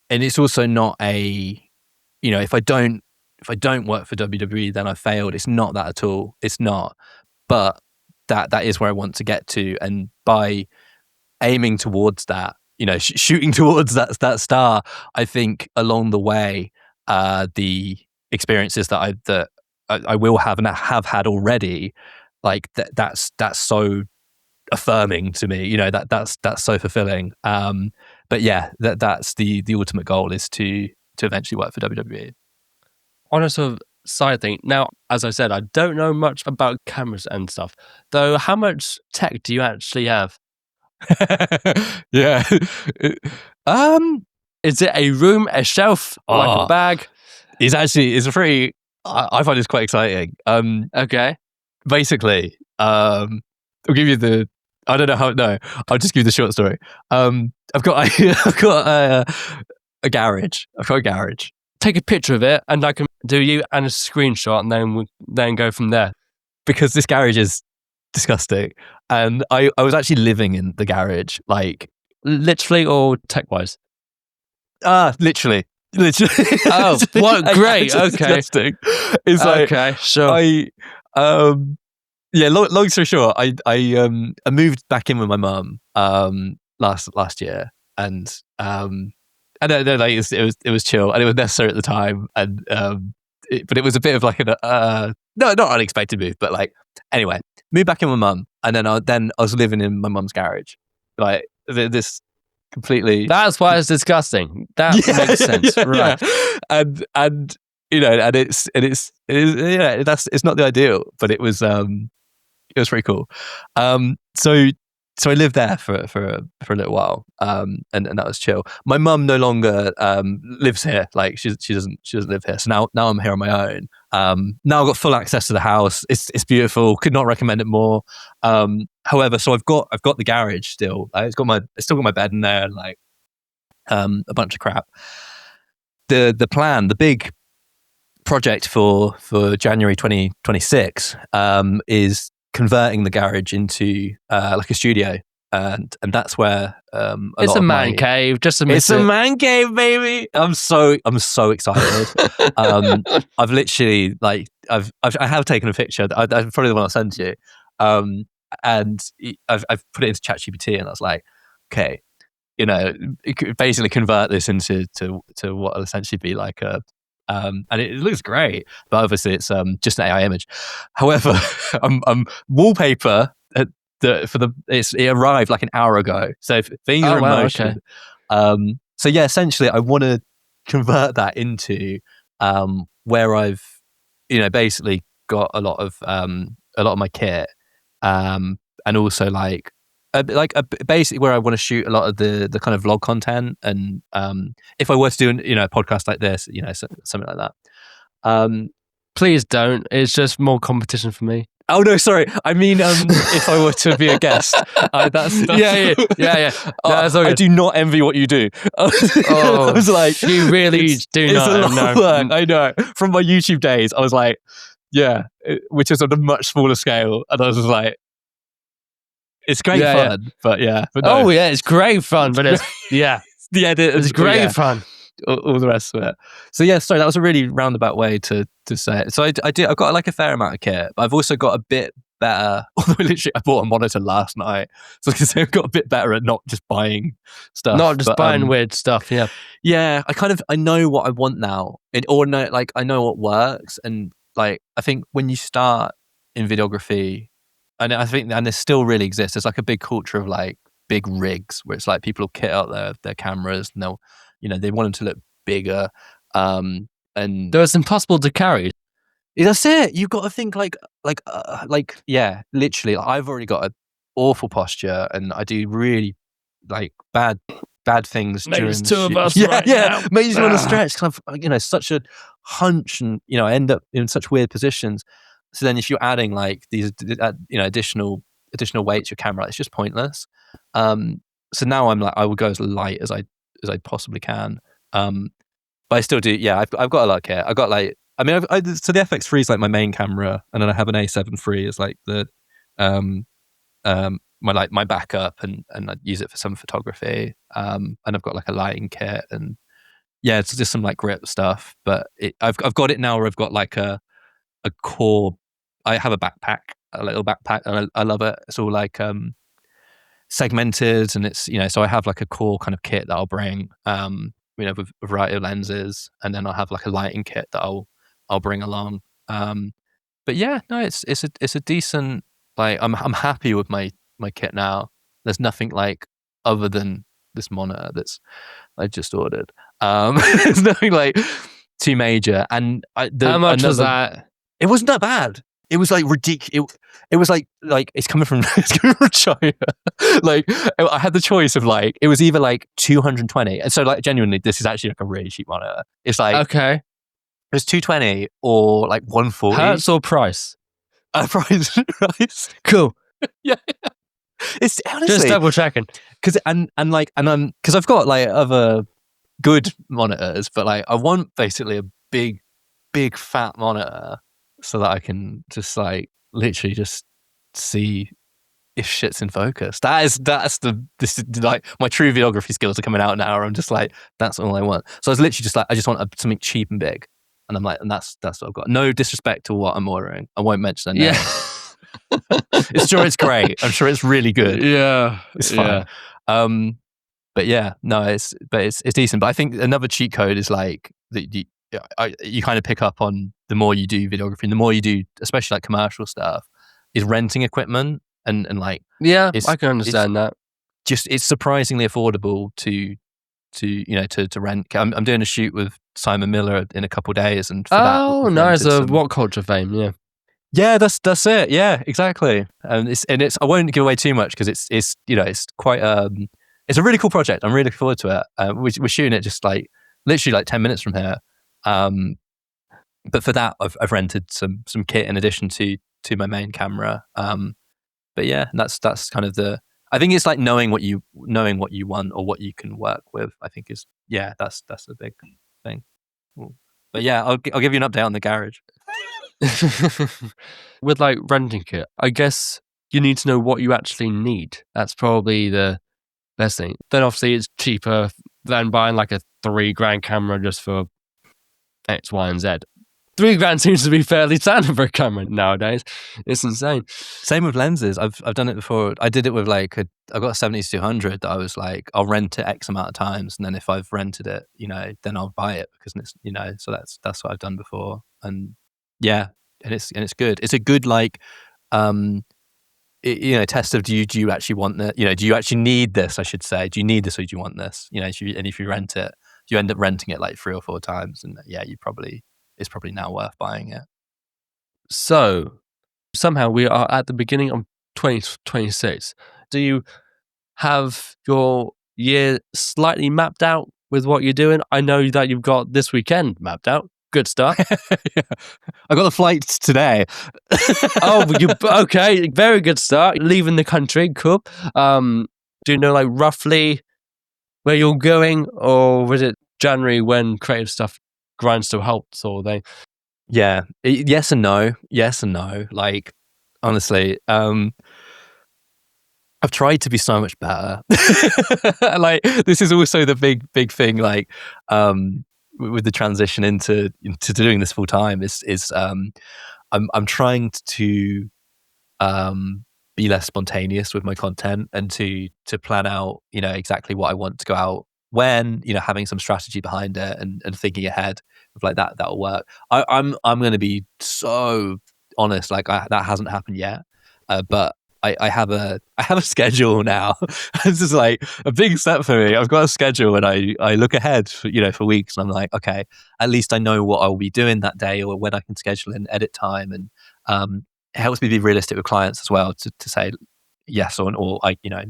it's also not a if I don't work for WWE, then I failed. It's not that at all. It's not. But that is where I want to get to, and by aiming towards that, shooting towards that star, I think along the way, the experiences that I will have and have had already, like that's so affirming to me. That's so fulfilling. But yeah, that's the ultimate goal, is to eventually work for WWE.
On a sort of side thing, now, as I said, I don't know much about cameras and stuff. Though, how much tech do you actually have?
Yeah.
Is it a room, a shelf, like a bag?
It's a pretty. I find this quite exciting.
Okay.
Basically, I'll give you the. I don't know how. No, I'll just give you the short story. I've got a garage. I've got a garage.
Take a picture of it, and I can do you and a screenshot, and then then go from there.
Because this garage is disgusting, and I was actually living in the garage, like
literally or tech wise.
Literally.
Oh, what great! Okay,
disgusting. It's like,
okay, sure.
Yeah. Long story short, I moved back in with my mum last year, and I don't know, like it was chill, and it was necessary at the time, and but it was a bit of like no, not unexpected move, but like anyway, moved back in with mum, and then I was living in my mum's garage, like this completely.
That's why it's disgusting. That makes sense, right?
Yeah. And and it's not the ideal, but it was pretty cool. So I lived there for a little while, and that was chill. My mum no longer lives here. Like she doesn't live here. So now I'm here on my own. Now I've got full access to the house. It's beautiful. Could not recommend it more. However, so I've got the garage still. It's still got my bed in there and like a bunch of crap. The plan, the big project for January 2026 is converting the garage into like a studio, and that's where
it's a man cave. Just admit
it's a man cave, baby. I'm so excited. I've literally like I have taken a picture. I probably the one I'll send to you, and I've put it into ChatGPT, and I was like, okay, basically convert this into what will essentially be like a. And it looks great, but obviously it's just an AI image. However, wallpaper it arrived like an hour ago, so things are in motion. Okay. So yeah, essentially, I want to convert that into where I've basically got a lot of my kit, and also basically where I want to shoot a lot of the kind of vlog content, and if I were to do a podcast like this, something like that.
Please don't. It's just more competition for me.
Oh no, sorry. I mean, if I were to be a guest, that's
yeah. No,
I do not envy what you do. I was like,
you really do not.
It's a lot of work. I know. From my YouTube days, I was like, which is on a much smaller scale, and I was just like. It's great fun, but no.
Oh yeah, it's great fun, but it's the edit. It's great fun.
All the rest of it. So yeah, sorry, that was a really roundabout way to say it. So I've got like a fair amount of kit, but I've also got a bit better. Although literally, I bought a monitor last night, so I can say I've got a bit better at not just buying stuff,
buying weird stuff.
Yeah. I know what I want now, I know what works, and like I think when you start in videography. And I think, and this still really exists. There's like a big culture of like big rigs where it's like people will kit out their cameras, and they'll, they want them to look bigger. And
it's impossible to carry.
That's it. You've got to think yeah, literally. I've already got an awful posture, and I do really like bad things.
Maybe it's two of us.
Yeah. Makes you want to stretch. Kind of, such a hunch, and I end up in such weird positions. So then, if you're adding like these, additional weight to your camera, it's just pointless. So now I'm like, I will go as light as I possibly can. But I still do. Yeah, I've got a lot of kit. I got so the FX3 is like my main camera, and then I have an A7 III as like the my backup, and I use it for some photography. And I've got like a lighting kit, and yeah, it's just some like grip stuff. But I've got it now where I've got like a core. I have a little backpack, and I love it. It's all like segmented, and it's so I have like a core kind of kit that I'll bring, with a variety of lenses, and then I'll have like a lighting kit that I'll bring along. But yeah, no, it's a decent, like I'm happy with my kit now. There's nothing like other than this monitor that's I just ordered. There's nothing like too major. And
how much was that?
It wasn't that bad. It was like ridiculous. It was like it's coming from China. Like I had the choice of like it was either like 220, and so like genuinely, this is actually like a really cheap monitor. It's like
okay,
it's 220 or like 140.
Hertz or price?
Price.
Cool.
Yeah. It's honestly
just double checking
because I've got like other good monitors, but like I want basically a big fat monitor so that I can just like literally just see if shit's in focus. This is like my true videography skills are coming out now. I'm just like, that's all I want. So I was literally just like, I just want something cheap and big, and I'm like, and that's what I've got. No disrespect to what I'm ordering. I won't mention that. Yeah. It's sure it's great. I'm sure it's really good.
Yeah,
it's fine. Yeah. But yeah, no, it's decent. But I think another cheat code is like that you kind of pick up on the more you do videography, and the more you do, especially like commercial stuff, is renting equipment and like
I can understand that.
Just it's surprisingly affordable to rent. I'm doing a shoot with Simon Miller in a couple of days, and for that,
Oh,
we've
nice.
rented some.
What culture fame? Yeah.
Yeah, that's it. Yeah, exactly. And it's I won't give away too much because it's it's quite it's a really cool project. I'm really looking forward to it. We're shooting it just like literally like 10 minutes from here. But for that, I've rented some kit in addition to my main camera. But yeah, that's kind of I think it's like knowing what you want or what you can work with. I think is that's the big thing. Cool. But yeah, I'll give you an update on the garage.
With like renting kit, I guess you need to know what you actually need. That's probably the best thing. Then obviously it's cheaper than buying like a $3,000 camera just for X, Y, and Z. $3,000 seems to be fairly standard for a camera nowadays. It's insane.
Same with lenses. I've done it before. I did it with like I've got a 70-200 that I was like, I'll rent it X amount of times, and then if I've rented it, then I'll buy it because it's so that's what I've done before. And yeah, and it's good. It's a good like test of do you actually want that? Do you actually need this? I should say, do you need this or do you want this? If you rent it, you end up renting it like 3 or 4 times, and yeah, it's probably now worth buying it.
So somehow we are at the beginning of 2026. Do you have your year slightly mapped out with what you're doing? I know that you've got this weekend mapped out. Good start.
Yeah. I got the flights today.
Okay, very good start. Leaving the country, cool. Do you know like roughly where you're going, or was it January when creative stuff grinds to a halt sort of thing?
Yeah, yes and no. Like honestly, I've tried to be so much better. Like this is also the big thing. Like with the transition into doing this full time is I'm trying to be less spontaneous with my content and to plan out exactly what I want to go out when, having some strategy behind it and thinking ahead of like that'll work. I'm going to be so honest, like that hasn't happened yet, but I have a schedule now. This is like a big step for me. I've got a schedule and I look ahead for weeks, and I'm like, okay, at least I know what I'll be doing that day or when I can schedule in edit time, and it helps me be realistic with clients as well to say yes or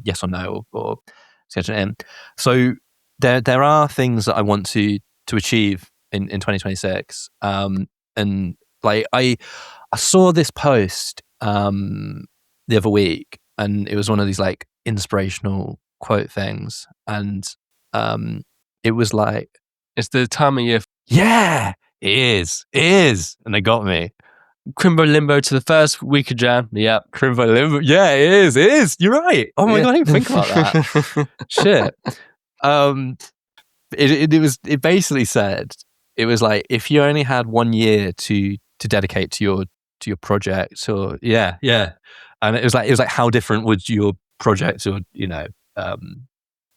yes or no or schedule it in. So there are things that I want to achieve in 2026, and like I saw this post the other week, and it was one of these like inspirational quote things, and it was like,
It's the time of year.
yeah, it is, and they got me.
Crimbo limbo to the first week of Jan. Yeah.
Crimbo limbo. Yeah, it is. You're right. Oh my God, I didn't think about that. Shit. It basically said, it was like, if you only had 1 year to dedicate to your project, or yeah. And it was like how different would your project or it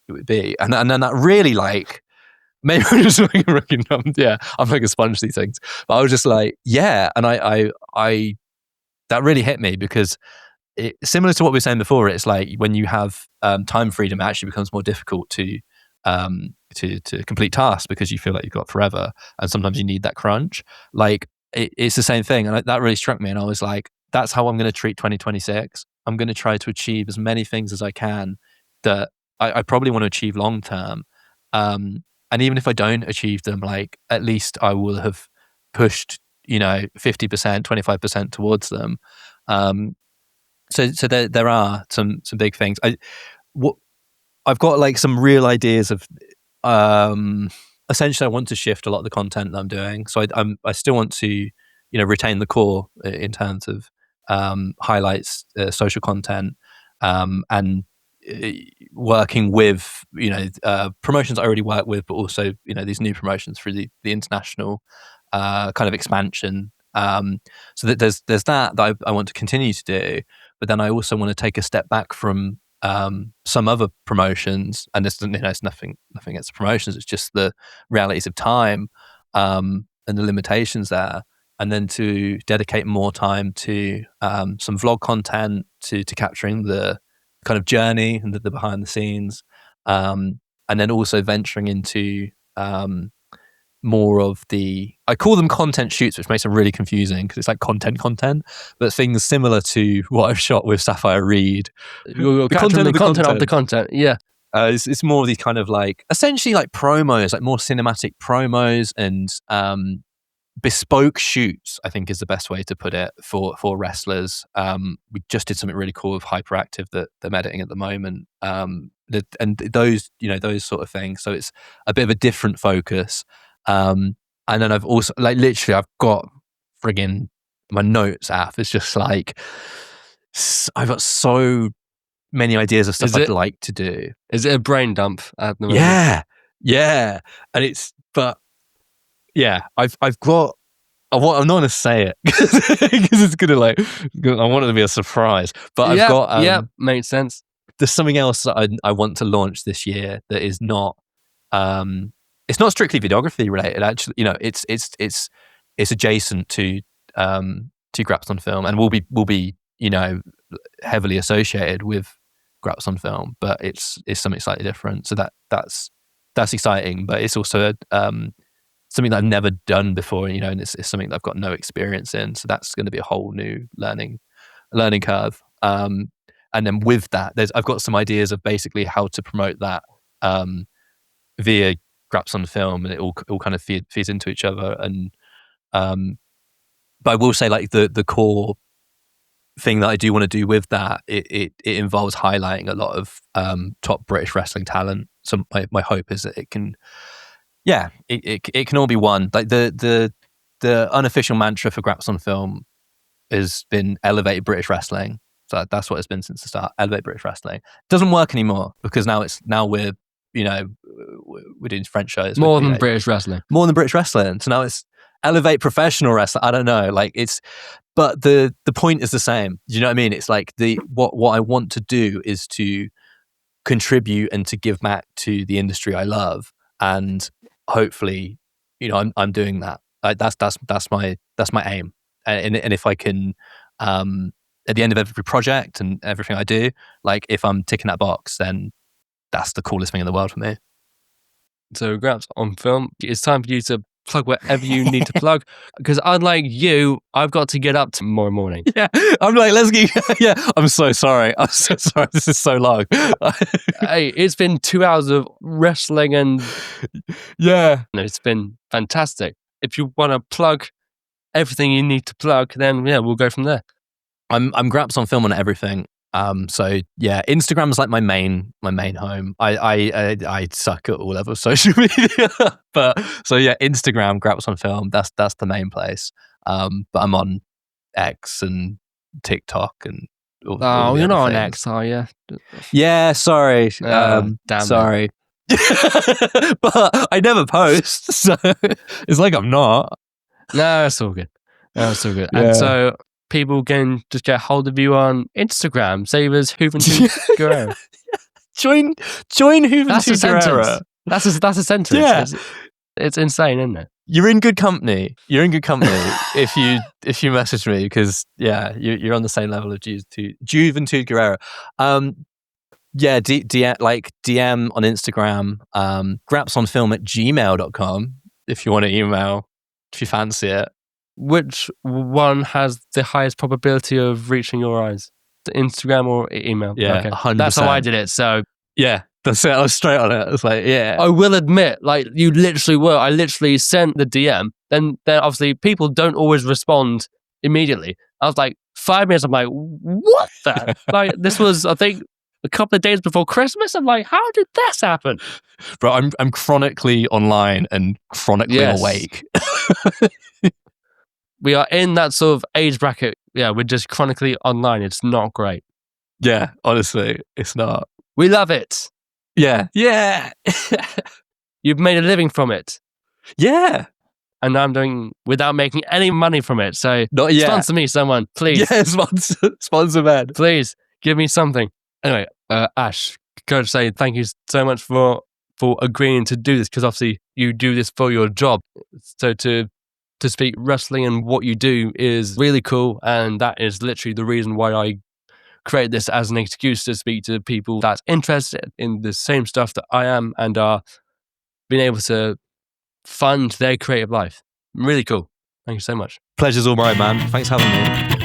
would be, and then that really like, maybe I'm just like a rookie numb. Yeah, I'm like a sponge these things, but I was just like, yeah, and I that really hit me because similar to what we were saying before, it's like when you have time freedom, it actually becomes more difficult to complete tasks because you feel like you've got forever, and sometimes you need that crunch. Like it's the same thing, and that really struck me, and I was like, that's how I'm going to treat 2026. I'm going to try to achieve as many things as I can that I probably want to achieve long term, and even if I don't achieve them, like at least I will have pushed 50%, 25% towards them. So there are some big things. I've got like some real ideas of essentially I want to shift a lot of the content that I'm doing. So I still want to retain the core in terms of highlights, social content, and working with promotions I already work with, but also these new promotions for the international kind of expansion. So that there's that I want to continue to do, but then I also want to take a step back from some other promotions, and it's nothing against the promotions. It's just the realities of time and the limitations there, and then to dedicate more time to some vlog content, to capturing the kind of journey and the behind the scenes, and then also venturing into more of I call them content shoots, which makes them really confusing because it's like content, but things similar to what I've shot with Sapphire Reed.
You're
The
capturing the
content of the
content of the content. Yeah.
It's more of these kind of like, essentially like promos, like more cinematic promos and bespoke shoots, I think is the best way to put it for wrestlers. We just did something really cool with Hyperactive that I'm editing at the moment. And those, those sort of things. So it's a bit of a different focus. And then I've also, like, literally I've got friggin' my notes app. It's just like, I've got so many ideas of stuff I'd like to do.
Is it a brain dump at the moment?
Yeah. And I've got, I'm not going to say it because it's going to I want it to be a surprise. But I've got,
makes sense.
There's something else that I want to launch this year that is not, it's not strictly videography related. Actually, it's adjacent to Grapsonfilm, and will be heavily associated with Grapsonfilm, but it's something slightly different. So that's exciting, but it's also something that I've never done before, and it's something that I've got no experience in. So that's going to be a whole new learning curve. And then with that, I've got some ideas of basically how to promote that via Grapsonfilm, and it all kind of feeds into each other. And but I will say, like, the core thing that I do want to do with that, it involves highlighting a lot of top British wrestling talent. So my hope is that it can, it can all be one. Like the unofficial mantra for Grapsonfilm has been elevated British wrestling. So that's what it's been since the start. Elevate British wrestling. It doesn't work anymore because now we're doing French shows.
More than British wrestling.
More than British wrestling. So now it's elevate professional wrestling. I don't know. Like, but the point is the same. Do you know what I mean? It's like what I want to do is to contribute and to give back to the industry I love, and hopefully, I'm doing that. That's my aim. And if I can, at the end of every project and everything I do, like, if I'm ticking that box, then that's the coolest thing in the world for me.
So Grapsonfilm, it's time for you to plug whatever you need to plug, because unlike you, I've got to get up tomorrow morning.
Yeah, I'm like, let's get. Yeah, I'm so sorry. This is so long.
Hey, it's been 2 hours of wrestling, and it's been fantastic. If you want to plug everything you need to plug, then we'll go from there.
I'm Grapsonfilm on everything. So yeah, Instagram is like my main home. I suck at all levels of social media, but so yeah, Instagram, Grapsonfilm, that's the main place. But I'm on X and TikTok and all
you're not on
things.
X, are you?
Yeah, sorry.
Damn
sorry. But I never post, so it's like I'm not.
No, it's all good. Yeah. And so people can just get hold of you on Instagram. Save as Juventud Guerrero.
Join Juventud Guerrero.
That's a sentence.
Yeah.
It's insane, isn't it?
You're in good company. if you message me, because you're on the same level of Juventud Guerrero. DM on Instagram. Grapsonfilm@gmail.com if you want to email, if you fancy it.
Which one has the highest probability of reaching your eyes? The Instagram or email?
Yeah,
okay.
100%.
That's how I did it. So
yeah, that's it. I was straight on it. It's like,
I will admit, like, you literally were. I literally sent the DM. Then obviously people don't always respond immediately. I was like 5 minutes. I'm like, what the? Like, this was, I think, a couple of days before Christmas. I'm like, how did this happen?
Bro, I'm chronically online and chronically awake.
We are in that sort of age bracket. Yeah, we're just chronically online. It's not great.
Yeah, honestly, it's not.
We love it.
Yeah.
You've made a living from it.
Yeah.
And I'm doing without making any money from it. So
not yet.
Sponsor me, someone, please.
Yeah, sponsor man.
Please give me something. Anyway, Ash, gotta say thank you so much for agreeing to do this, because obviously you do this for your job. So to speak wrestling and what you do is really cool, and that is literally the reason why I created this, as an excuse to speak to people that's interested in the same stuff that I am and are being able to fund their creative life. Really cool. Thank you so much.
Pleasure's all mine, man. Thanks for having me.